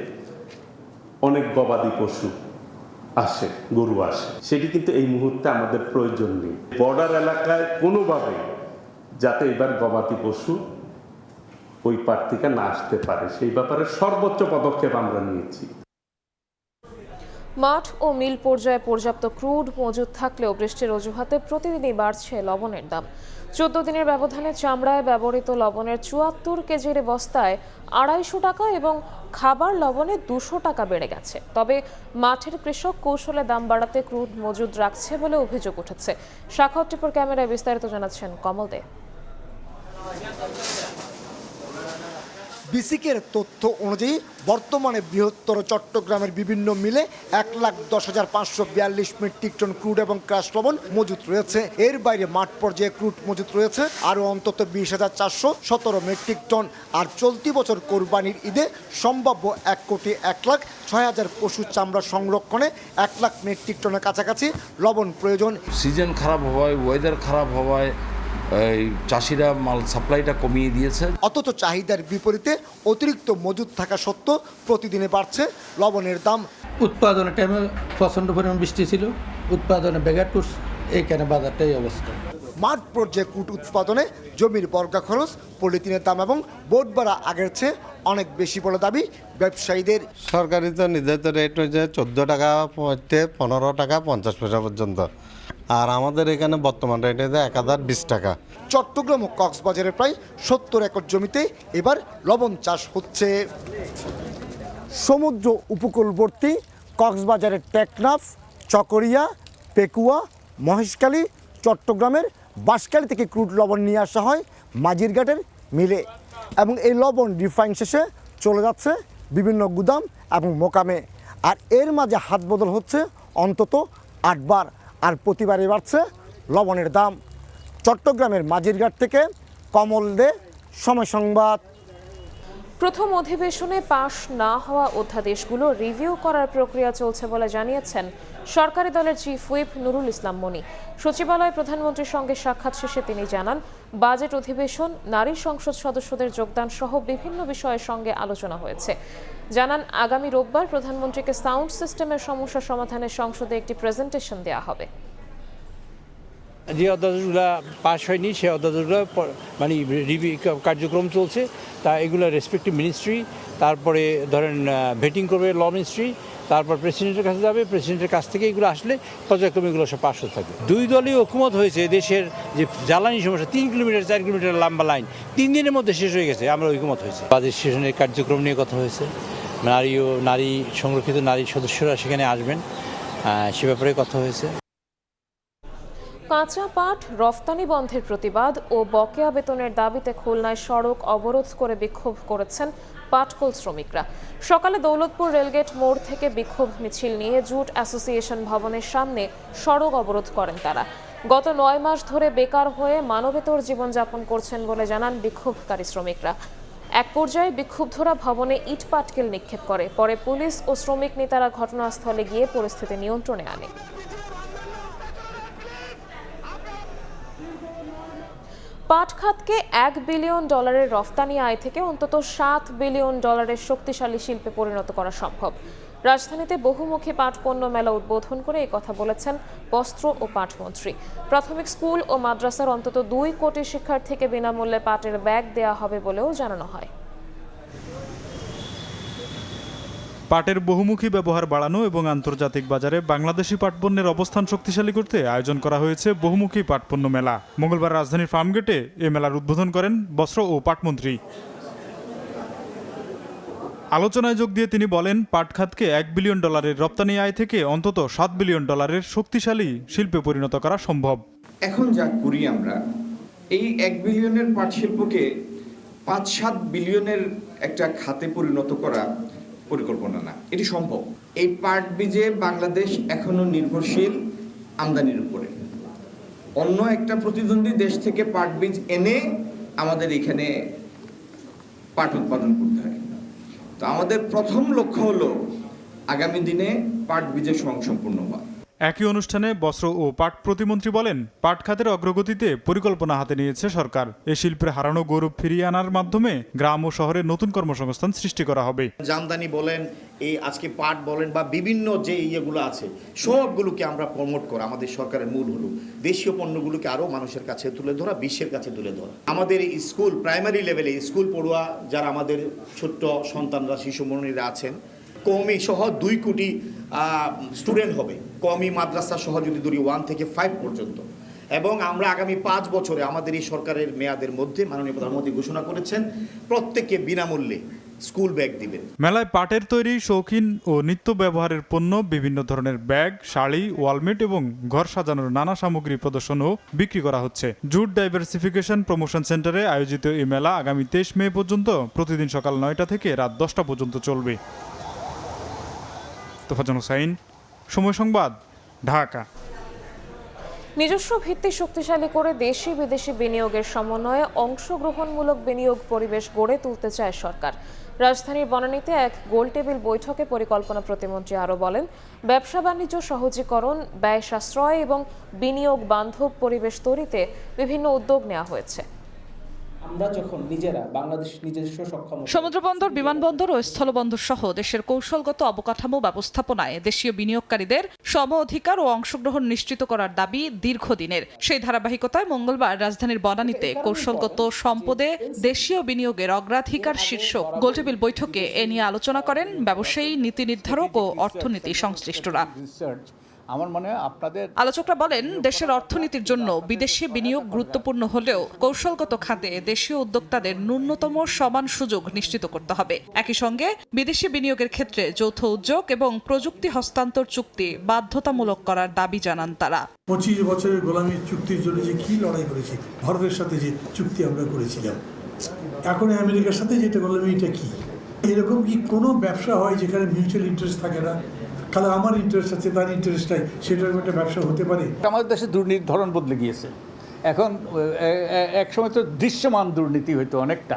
অনেক গবাদি পশু আসে, গরু আসে, সেটি কিন্তু এই মুহূর্তে আমাদের প্রয়োজন নেই। বর্ডার এলাকায় কোনোভাবে যাতে এবার গবাদি পশু ওই পার থেকে না আসতে পারে সেই ব্যাপারে সর্বোচ্চ পদক্ষেপ আমরা নিয়েছি। মাঠ ও মিল পর্যায়ে পর্যাপ্ত ক্রুড মজুদ থাকলেও বৃষ্টির অজুহাতে প্রতিদিনই বাড়ছে লবণের দাম। 14 দিনের ব্যবধানে চামড়ায় ব্যবহৃত লবণের 74 কেজির বস্তায় 250 টাকা এবং খাবার লবণে 200 টাকা বেড়ে গেছে। তবে মাঠের কৃষক কৌশলে দাম বাড়াতে ক্রুড মজুদ রাখছে বলে অভিযোগ উঠেছে। সাক্ষর টিপুর ক্যামেরায় বিস্তারিত জানাচ্ছেন কমল দে। বিসিকের তথ্য অনুযায়ী বর্তমানে বৃহত্তর চট্টগ্রামের বিভিন্ন মিলে 1,10,542 মেট্রিক টন ক্রুড এবং ক্রাশ লবণ মজুত রয়েছে। এর বাইরে মাঠ পর্যায়ে ক্রুড মজুত রয়েছে আরও অন্তত 20,417 মেট্রিক টন। আর চলতি বছর কোরবানির ঈদে সম্ভাব্য 1,01,06,000 পশুর চামড়া সংরক্ষণে 1 লাখ মেট্রিক টনের কাছাকাছি লবণ প্রয়োজন। সিজন খারাপ হওয়ায়, ওয়েদার খারাপ হওয়ায় চাষিরা মাল সাপ্লাইটা কমিয়ে দিয়েছে। অথচ চাহিদার বিপরীতে অতিরিক্ত মজুদ থাকা সত্ত্বেও প্রতিদিনে বাড়ছে লবণের দাম। উৎপাদনের টাইমে প্রচণ্ড পরিমাণ বৃষ্টি ছিল, উৎপাদনে ব্যাঘাত করছে, এইখানে বাজারটাই অবস্থা। মাঠ পর্যায়ে কুট উৎপাদনে জমির বর্গা খরচ, পলিথিনের দাম এবং বোর্ড ভাড়া আগের চেয়ে অনেক বেশি বলে দাবি ব্যবসায়ীদের। সরকারি তো নির্ধারিত রেট হয়েছে 14 টাকা হইতে 15 টাকা 50 পয়সা পর্যন্ত, আর আমাদের এখানে বর্তমান রেট হয়েছে 1,020 টাকা। চট্টগ্রাম ও কক্সবাজারের প্রায় 70 একর জমিতে এবার লবণ চাষ হচ্ছে। সমুদ্র উপকূলবর্তী কক্সবাজারের টেকনাফ, চকরিয়া, পেকুয়া, মহেশখালী, চট্টগ্রামের বাঁশখালী থেকে ক্রুড লবণ নিয়ে আসা হয় মাঝিরঘাটের মিলে এবং এই লবণ রিফাইন শেষে চলে যাচ্ছে বিভিন্ন গুদাম এবং মোকামে। আর এর মাঝে হাত বদল হচ্ছে অন্তত 8 বার, আর প্রতিবারই বাড়ছে লবণের দাম। চট্টগ্রামের মাঝিরঘাট থেকে কমল দে, সময় সংবাদ। প্রথম অধিবেশনে পাশ না হওয়া অধ্যাদেশগুলো রিভিউ করার প্রক্রিয়া চলছে বলে জানিয়েছেন সরকারি দলের চিফ হুইপ নুরুল ইসলাম মনি। সচিবালয়ে প্রধানমন্ত্রীর সঙ্গে সাক্ষাৎ শেষে তিনি জানান, বাজেট অধিবেশন, নারী সংসদ সদস্যদের যোগদান সহ বিভিন্ন বিষয়ের সঙ্গে আলোচনা হয়েছে। জানান, আগামী রোববার প্রধানমন্ত্রীকে সাউন্ড সিস্টেমের সমস্যা সমাধানে সংসদে একটি প্রেজেন্টেশন দেওয়া হবে। যে অধ্যাদেশগুলো পাস হয়নি সেই অধ্যাদেশগুলো মানে রিভিউ কার্যক্রম চলছে, তা এগুলো রেসপেক্টিভ মিনিস্ট্রি, তারপরে ধরেন ভেটিং করবে ল মিনিস্ট্রি, তারপর প্রেসিডেন্টের কাছে যাবে, প্রেসিডেন্টের কাছ থেকে এগুলো আসলে পর্যায়ক্রমে এগুলো সব পাস হতে থাকে। 2 দলীয় ঐকমত হয়েছে দেশের যে জ্বালানি সমস্যা 3 কিলোমিটার 4 কিলোমিটার লম্বা লাইন 3 দিনের মধ্যে শেষ হয়ে গেছে, আমরা ঐকমত হয়েছে। বাজেট সেশনের কার্যক্রম নিয়ে কথা হয়েছে, নারী সংরক্ষিত নারী সদস্যরা সেখানে আসবেন, সে ব্যাপারে কথা হয়েছে। কাঁচা পাট রফতানি বন্ধের প্রতিবাদ ও বকেয়া বেতনের দাবিতে খুলনায় সড়ক অবরোধ করে বিক্ষোভ করেছেন পাটকল শ্রমিকরা। সকালে দৌলতপুর রেলগেট মোড় থেকে বিক্ষোভ মিছিল নিয়ে জুট অ্যাসোসিয়েশন ভবনের সামনে সড়ক অবরোধ করেন তারা। গত 9 মাস ধরে বেকার হয়ে মানবেতর জীবনযাপন করছেন বলে জানান বিক্ষোভকারী শ্রমিকরা। এক পর্যায়ে বিক্ষুব্ধরা ভবনে ইট পাটকেল নিক্ষেপ করে, পরে পুলিশ ও শ্রমিক নেতারা ঘটনাস্থলে গিয়ে পরিস্থিতি নিয়ন্ত্রণে আনে। পাট খাতকে $1 বিলিয়ন রফতানি আয় থেকে অন্তত $7 বিলিয়ন শক্তিশালী শিল্পে পরিণত করা সম্ভব। রাজধানীতে বহুমুখী পাট পণ্য মেলা উদ্বোধন করে এই কথা বলেছেন বস্ত্র ও পাট মন্ত্রী। প্রাথমিক স্কুল ও মাদ্রাসার অন্তত 2 কোটি শিক্ষার্থীকে বিনামূল্যে পাটের ব্যাগ দেওয়া হবে বলেও জানানো হয়। পাটের বহুমুখী ব্যবহার বাড়ানো এবং আন্তর্জাতিক বাজারে বাংলাদেশি পাটপণ্যের অবস্থান শক্তিশালী করতে আয়োজন করা হয়েছে বহুমুখী পাটপণ্য মেলা। মঙ্গলবার রাজধানীর ফার্মগেটে এই মেলার উদ্বোধন করেন বস্ত্র ও পাটমন্ত্রী। আলোচনায় যোগ দিয়ে তিনি বলেন, পাট খাতকে $1 বিলিয়ন রপ্তানি আয় থেকে অন্তত $7 বিলিয়ন শক্তিশালী শিল্পে পরিণত করা সম্ভব। এখন যা করি আমরা, এই 1 বিলিয়নের পাট শিল্পকে 5-7 বিলিয়নের একটা খাতে পরিণত করা পরিকল্পনা না, এটি সম্ভব। এই পাট বীজে বাংলাদেশ এখনো নির্ভরশীল আমদানির উপরে। অন্য একটা প্রতিদ্বন্দ্বী দেশ থেকে পাট বীজ এনে আমাদের এখানে পাট উৎপাদন করতে হয়। তো আমাদের প্রথম লক্ষ্য হলো আগামী দিনে পাট বীজের স্বয়ংসম্পূর্ণ হওয়া। একই অনুষ্ঠানে বস্ত্র ও পাট প্রতিমন্ত্রী বলেন, পাট খাতের অগ্রগতিতে পরিকল্পনা হাতে নিয়েছে সরকার। এই শিল্পের হারানো গৌরব ফিরিয়ে আনার মাধ্যমে গ্রাম ও শহরে নতুন কর্মসংস্থান সৃষ্টি করা হবে। জামদানি বলেন, এই আজকে পাট বলেন বা বিভিন্ন যে ইয়েগুলো আছে সবগুলোকে আমরা প্রমোট করা আমাদের সরকারের মূল হলো দেশীয় পণ্যগুলোকে আরও মানুষের কাছে তুলে ধরা, বিশ্বের কাছে তুলে ধরা। আমাদের স্কুল প্রাইমারি লেভেলে স্কুল পড়ুয়া যারা আমাদের ছোট্ট সন্তানরা শিশুমণিরা আছেন, কওমি সহ 2 কোটি স্টুডেন্ট হবে, কওমি মাদ্রাসা সহ যদি ধরি 1 থেকে 5 পর্যন্ত। এবং আমরা আগামী 5 বছরে আমাদের এই সরকারের মেয়াদের মধ্যে মাননীয় প্রধানমন্ত্রী ঘোষণা করেছেন প্রত্যেককে বিনামূল্যে স্কুল ব্যাগ দিবেন। মেলায় পাটের তৈরি শৌখিন ও নিত্য ব্যবহারের পণ্য, বিভিন্ন ধরনের ব্যাগ, শাড়ি, ওয়ালমেট এবং ঘর সাজানোর নানা সামগ্রী প্রদর্শন ও বিক্রি করা হচ্ছে। জুট ডাইভার্সিফিকেশন প্রমোশন সেন্টারে আয়োজিত এই মেলা আগামী 23 মে পর্যন্ত প্রতিদিন সকাল 9টা থেকে রাত 10টা পর্যন্ত চলবে। তোফাজ্জল হোসাইন, সময় সংবাদ, ঢাকা। নিজস্ব ভিত্তি শক্তিশালী করে দেশি বিদেশি বিনিয়োগের সমন্বয়ে অংশগ্রহণমূলক বিনিয়োগ পরিবেশ গড়ে তুলতে চায় সরকার। রাজধানীর বনানীতে এক গোলটেবিল বৈঠকে পরিকল্পনা প্রতিমন্ত্রী আরও বলেন, ব্যবসা বাণিজ্য সহজীকরণ, ব্যয় সাশ্রয় এবং বিনিয়োগ বান্ধব পরিবেশ তৈরিতে বিভিন্ন উদ্যোগ নেওয়া হয়েছে। আমরা যখন নিজেরা বাংলাদেশ নিজস্ব সক্ষম সমুদ্রবন্দর, বিমানবন্দর ও স্থলবন্দর সহ দেশের কৌশলগত অবকাঠামো ব্যবস্থাপনায় দেশীয় বিনিয়োগকারীদের সম অধিকার ও অংশগ্রহণ নিশ্চিত করার দাবি দীর্ঘদিনের। সেই ধারাবাহিকতায় মঙ্গলবার রাজধানীর বনানীতে কৌশলগত সম্পদে দেশীয় বিনিয়োগের অগ্রাধিকার শীর্ষক গোলটেবিল বৈঠকে এ নিয়ে আলোচনা করেন ব্যবসায়ী, নীতি নির্ধারক ও অর্থনীতি সংশ্লিষ্টরা। আমার মনে হয় আপনাদের আলোচকরা বলেন, দেশের অর্থনীতির জন্য বিদেশি বিনিয়োগ গুরুত্বপূর্ণ হলেও কৌশলগত খাতে দেশীয় উদ্যোক্তাদের ন্যূনতম সমান সুযোগ নিশ্চিত করতে হবে। একই সঙ্গে বিদেশি বিনিয়োগের ক্ষেত্রে যৌথ উদ্যোগ এবং প্রযুক্তি হস্তান্তর চুক্তি বাধ্যতামূলক করার দাবি জানান তারা। 25 বছরের গোলামী চুক্তির জন্য যে কি লড়াই করেছি, ভারতের সাথে যে চুক্তি আমরা করেছিলাম, এখন আমেরিকার সাথে যেটা গোলামী, এটা কি এরকম কি কোনো ব্যবসা হয় যেখানে মিউচুয়াল ইন্টারেস্ট থাকে না? তাহলে আমার ইন্টারেস্ট আছে, তার ইন্টারেস্ট নাই, সেটার একটা ব্যবসা হতে পারে? আমাদের দেশে দুর্নীতির ধরন বদলে গিয়েছে। এখন একসময় তো দৃশ্যমান দুর্নীতি হইতো অনেকটা,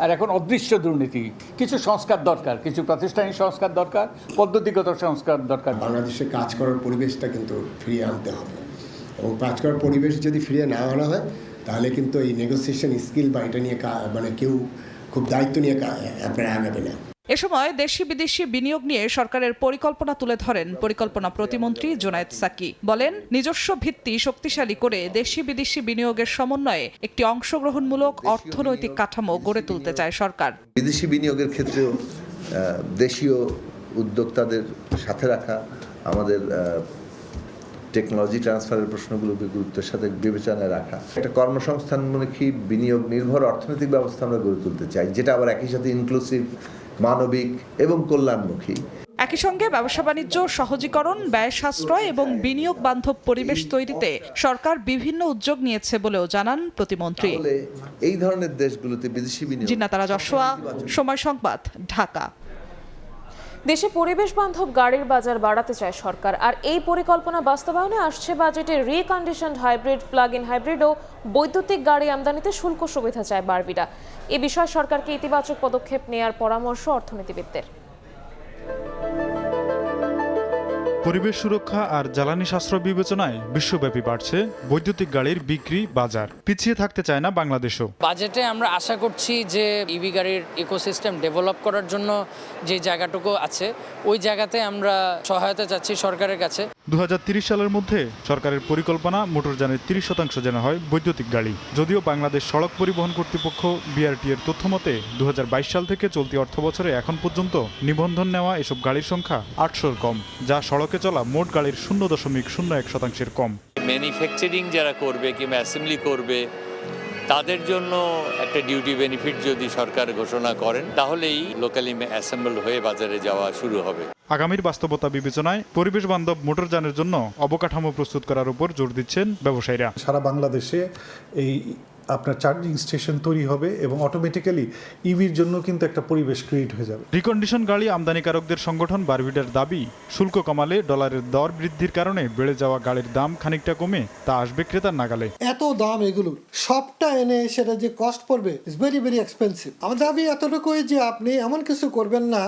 আর এখন অদৃশ্য দুর্নীতি। কিছু সংস্কার দরকার, কিছু প্রাতিষ্ঠানিক সংস্কার দরকার, পদ্ধতিগত সংস্কার দরকার। বাংলাদেশে কাজ করার পরিবেশটা কিন্তু ফিরিয়ে আনতে হবে, এবং কাজ করার পরিবেশ যদি ফিরিয়ে না আনা হয় তাহলে কিন্তু এই নেগোসিয়েশন স্কিল বা এটা নিয়ে মানে কেউ খুব দায়িত্ব নিয়ে আপনারা আগাবে না। এ সময় দেশি বিদেশি বিনিয়োগ নিয়ে সরকারের পরিকল্পনা তুলে ধরেন পরিকল্পনা প্রতিমন্ত্রী জুনায়েদ সাকি। বলেন, নিজস্ব ভিত্তি শক্তিশালী করে দেশি বিদেশি বিনিয়োগের সমন্বয়ে একটি অংশগ্রহণমূলক অর্থনৈতিক কাঠামো গড়ে তুলতে চায় সরকার। বিদেশি বিনিয়োগের ক্ষেত্রেও দেশীয় উদ্যোক্তাদের সাথে রাখা, আমাদের টেকনোলজি ট্রান্সফারের প্রশ্নগুলোকে গুরুত্বের সাথে বিবেচনায় রাখা, একটা কর্মসংস্থানমুখী বিনিয়োগ নির্ভর অর্থনৈতিক ব্যবস্থা আমরা গড়ে তুলতে চাই, যেটা আবার একই সাথে ইনক্লুসিভ, মানবিক এবং কল্যাণমুখী। একই সঙ্গে ব্যবসা বাণিজ্য সহজীকরণ, ব্যয় সাশ্রয় এবং বিনিয়োগ বান্ধব পরিবেশ তৈরিতে সরকার বিভিন্ন উদ্যোগ নিয়েছে বলেও জানান প্রতিমন্ত্রী। এই ধরনের দেশগুলোতে বিদেশি বিনিয়োগ। জিন্নাতারা যশোয়া, সময় সংবাদ, ঢাকা। দেশে পরিবেশ বান্ধব গাড়ির বাজার বাড়াতে চায় সরকার, আর এই পরিকল্পনা বাস্তবায়নে আসছে বাজেটে রিকন্ডিশনড হাইব্রিড, প্লাগ ইন হাইব্রিড ও বৈদ্যুতিক গাড়ি আমদানিতে শুল্ক সুবিধা চায় বারবিডা। এ বিষয়ে সরকারকে ইতিবাচক পদক্ষেপ নেওয়ার পরামর্শ অর্থনীতিবিদদের। পরিবেশ সুরক্ষা আর জ্বালানি সাশ্রয় বিবেচনায় বিশ্বব্যাপী বাড়ছে বৈদ্যুতিক গাড়ির বিক্রি বাজার। পিছিয়ে থাকতে চায় না বাংলাদেশও। বাজেটে আমরা আশা করছি যে ইভি গাড়ির ইকোসিস্টেম ডেভেলপ করার জন্য যে জায়গাটুকু আছে, ওই জায়গাতে আমরা সহায়তা চাচ্ছি সরকারের কাছে। 2030 সালের মধ্যে সরকারের পরিকল্পনা মোটরযানের 30% যেন হয় বৈদ্যুতিক গাড়ি। যদিও বাংলাদেশ সড়ক পরিবহন কর্তৃপক্ষ BRT এর তথ্য মতে 2022 সাল থেকে চলতি অর্থবছরে এখন পর্যন্ত নিবন্ধন নেওয়া এসব গাড়ির সংখ্যা 800-র কম, যা সড়কে চলা মোট গাড়ির 0.01% কম। ম্যানুফ্যাকচারিং যারা করবে কিংবা অ্যাসেম্বলি করবে, তাদের জন্য একটা ডিউটি বেনিফিট যদি সরকার ঘোষণা করেন, তাহলেই লোকালি অ্যাসেম্বল হয়ে বাজারে যাওয়া শুরু হবে। আগামীর বাস্তবতা বিবেচনায় পরিবেশ বান্ধব মোটরযানের জন্য অবকাঠামো প্রস্তুত করার উপর জোর দিচ্ছেন ব্যবসায়ীরা। সারা বাংলাদেশে এই আপনার চার্জিং স্টেশন তৈরি হবে এবং অটোমেটিক্যালি ইভির জন্য কিন্তু একটা পরিবেশ ক্রিয়েট হয়ে যাবে। রিকন্ডিশন গাড়ি আমদানিকারকদের সংগঠন বারবিডার দাবি, শুল্ক কমালে ডলারের দর বৃদ্ধির কারণে বেড়ে যাওয়া গাড়ির দাম খানিকটা কমে তা আসবে ক্রেতার নাগালে। এত দাম এগুলোর সবটা এনে সেটা যে কস্ট পড়বে ইজ ভেরি ভেরি এক্সপেন্সিভ। আমার দাবি এতটুকুই যে আপনি এমন কিছু করবেন না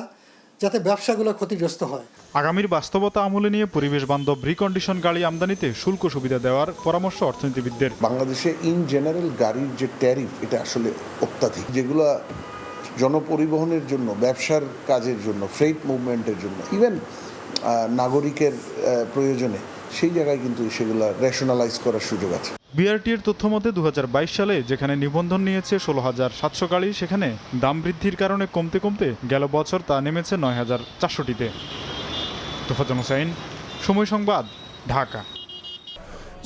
যাতে ব্যবসাগুলো ক্ষতিগ্রস্ত হয়। আগামীর বাস্তবতা আমলে নিয়ে পরিবেশ বান্ধব রিকন্ডিশন গাড়ি আমদানিতে শুল্ক সুবিধা দেওয়ার পরামর্শ অর্থনীতিবিদদের। বাংলাদেশে ইন জেনারেল গাড়ির যে ট্যারিফ, এটা আসলে অত্যাধিক, যেগুলো জনপরিবহনের জন্য, ব্যবসার কাজের জন্য, ফ্রেট মুভমেন্টের জন্য, ইভেন নাগরিকের প্রয়োজনে, সেই জায়গায় কিন্তু সেগুলো রেশনালাইজ করার সুযোগ আছে। BRT এর তথ্য মতে 2022 সালে যেখানে নিবন্ধন নিয়েছে 16,700 গাড়ি, সেখানে দাম বৃদ্ধির কারণে কমতে কমতে গেল বছর তা নেমেছে 9,400টিতে। তোফাজ্জল হোসেন, সময় সংবাদ, ঢাকা।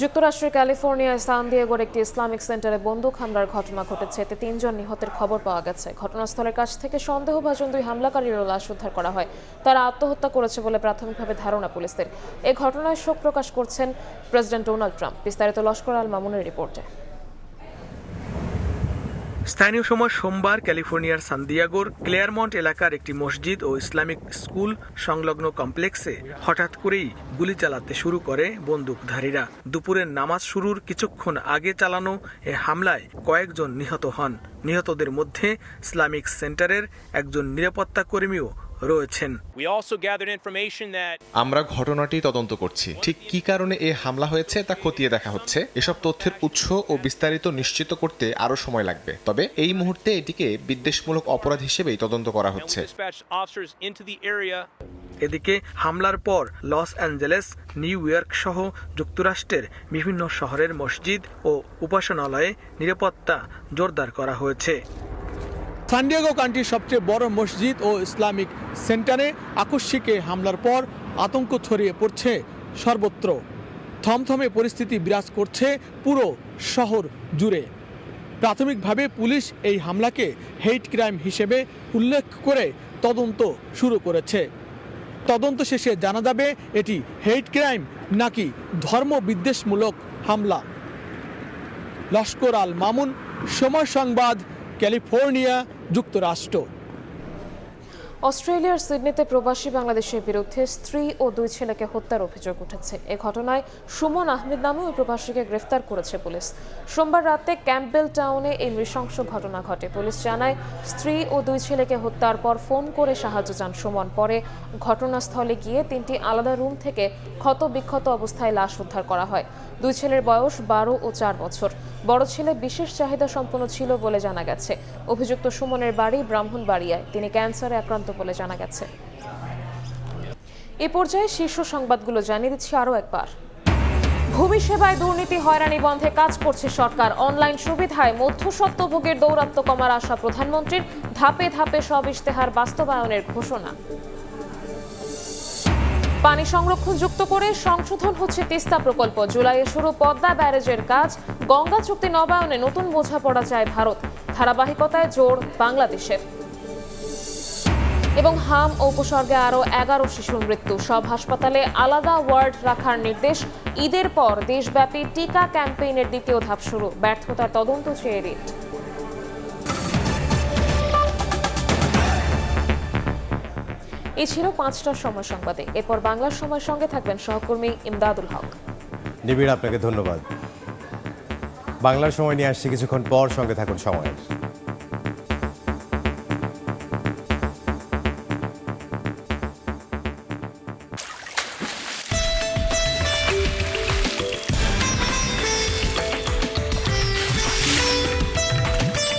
যুক্তরাষ্ট্রের ক্যালিফোর্নিয়ায় সান দিয়েগোর একটি ইসলামিক সেন্টারে বন্দুক হামলার ঘটনা ঘটেছে। এতে 3 জন নিহতের খবর পাওয়া গেছে। ঘটনাস্থলের কাছ থেকে সন্দেহভাজন 2 হামলাকারীর লাশ উদ্ধার করা হয়। তারা আত্মহত্যা করেছে বলে প্রাথমিকভাবে ধারণা পুলিশের। এই ঘটনায় শোক প্রকাশ করছেন প্রেসিডেন্ট ডোনাল্ড ট্রাম্প। বিস্তারিত লস্কর আল মামুনের রিপোর্টে। স্থানীয় সময় সোমবার ক্যালিফোর্নিয়ার সান দিয়েগোর ক্লেয়ারমন্ট এলাকার একটি মসজিদ ও ইসলামিক স্কুল সংলগ্ন কমপ্লেক্সে হঠাৎ করেই গুলি চালাতে শুরু করে বন্দুকধারীরা। দুপুরের নামাজ শুরুর কিছুক্ষণ আগে চালানো এ হামলায় কয়েকজন নিহত হন। নিহতদের মধ্যে ইসলামিক সেন্টারের একজন নিরাপত্তা কর্মীও রয়েছেন। আমরা ঘটনাটি তদন্ত করছি। ঠিক কী কারণে এ হামলা হয়েছে তা খতিয়ে দেখা হচ্ছে। এসব তথ্যের উৎস ও বিস্তারিত নিশ্চিত করতে আরও সময় লাগবে, তবে এই মুহূর্তে এটিকে বিদ্বেষমূলক অপরাধ হিসেবেই তদন্ত করা হচ্ছে। এদিকে হামলার পর লস অ্যাঞ্জেলেস, নিউ ইয়র্ক সহ যুক্তরাষ্ট্রের বিভিন্ন শহরের মসজিদ ও উপাসনালয়ে নিরাপত্তা জোরদার করা হয়েছে। সান দিয়েগো কান্ট্রির সবচেয়ে বড় মসজিদ ও ইসলামিক সেন্টারে আকস্মিক হামলার পর আতঙ্ক ছড়িয়ে পড়ছে সর্বত্র। থমথমে পরিস্থিতি বিরাজ করছে পুরো শহর জুড়ে। প্রাথমিকভাবে পুলিশ এই হামলাকে হেইট ক্রাইম হিসেবে উল্লেখ করে তদন্ত শুরু করেছে। তদন্ত শেষে জানা যাবে এটি হেইট ক্রাইম নাকি ধর্ম বিদ্বেষমূলক হামলা। লস্কর আল মামুন, সময় সংবাদ, ক্যালিফোর্নিয়া, যুক্তরাষ্ট্র। অস্ট্রেলিয়ার সিডনিতে প্রবাসী বাংলাদেশের বিরুদ্ধে স্ত্রী ও 2 ছেলেকে হত্যার অভিযোগ উঠেছে। এ ঘটনায় সুমন আহমেদ নামে ওই প্রবাসীকে গ্রেফতার করেছে পুলিশ। সোমবার রাতে ক্যাম্পবেল টাউনে এই নৃশংস ঘটনা ঘটে। পুলিশ জানায়, স্ত্রী ও 2 ছেলেকে হত্যার পর ফোন করে সাহায্য চান সুমন। পরে ঘটনাস্থলে গিয়ে 3টি আলাদা রুম থেকে ক্ষত বিক্ষত অবস্থায় লাশ উদ্ধার করা হয়। দুই ছেলের বয়স 12 ও 4 বছর। বড় ছেলে বিশেষ চাহিদা সম্পন্ন ছিল বলে জানা গেছে। অভিযুক্ত সুমনের বাড়ি ব্রাহ্মণবাড়িয়ায়। তিনি ক্যান্সারে আক্রান্ত বলে জানা গেছে। এ পর্যায়ে শীর্ষ সংবাদগুলো জানিয়ে দিচ্ছি আরও একবার। ভূমি সেবায় দুর্নীতি হয়রানি বন্ধে কাজ করছে সরকার। অনলাইন সুবিধায় মধ্যস্বত্বভোগের দৌরাত্ম্য কমার আশা প্রধানমন্ত্রীর। ধাপে ধাপে সব ইশতেহার বাস্তবায়নের ঘোষণা। পানি সংরক্ষণ যুক্ত করে সংশোধন হচ্ছে তিস্তা প্রকল্প। জুলাইয়ে শুরু পদ্মা ব্যারেজের কাজ। গঙ্গা চুক্তি নবায়নে নতুন বোঝাপড়া চায় ভারত। ধারাবাহিকতায় জোর বাংলাদেশের। এবং হাম ও উপসর্গে আরও 11 শিশুর মৃত্যু। সব হাসপাতালে আলাদা ওয়ার্ড রাখার নির্দেশ। ঈদের পর দেশব্যাপী টিকা ক্যাম্পেইনের দ্বিতীয় ধাপ শুরু। ব্যর্থতার তদন্ত চেয়ে রিট। এই ছিল 5টার সময় সংবাদে। এরপর বাংলার সময় সঙ্গে থাকবেন সহকর্মী ইমদাদুল হক। নিবিড়, আপনাকে ধন্যবাদ। বাংলার সময় নিয়ে আসছি কিছুক্ষণ পর, সঙ্গে থাকুন সময়ের।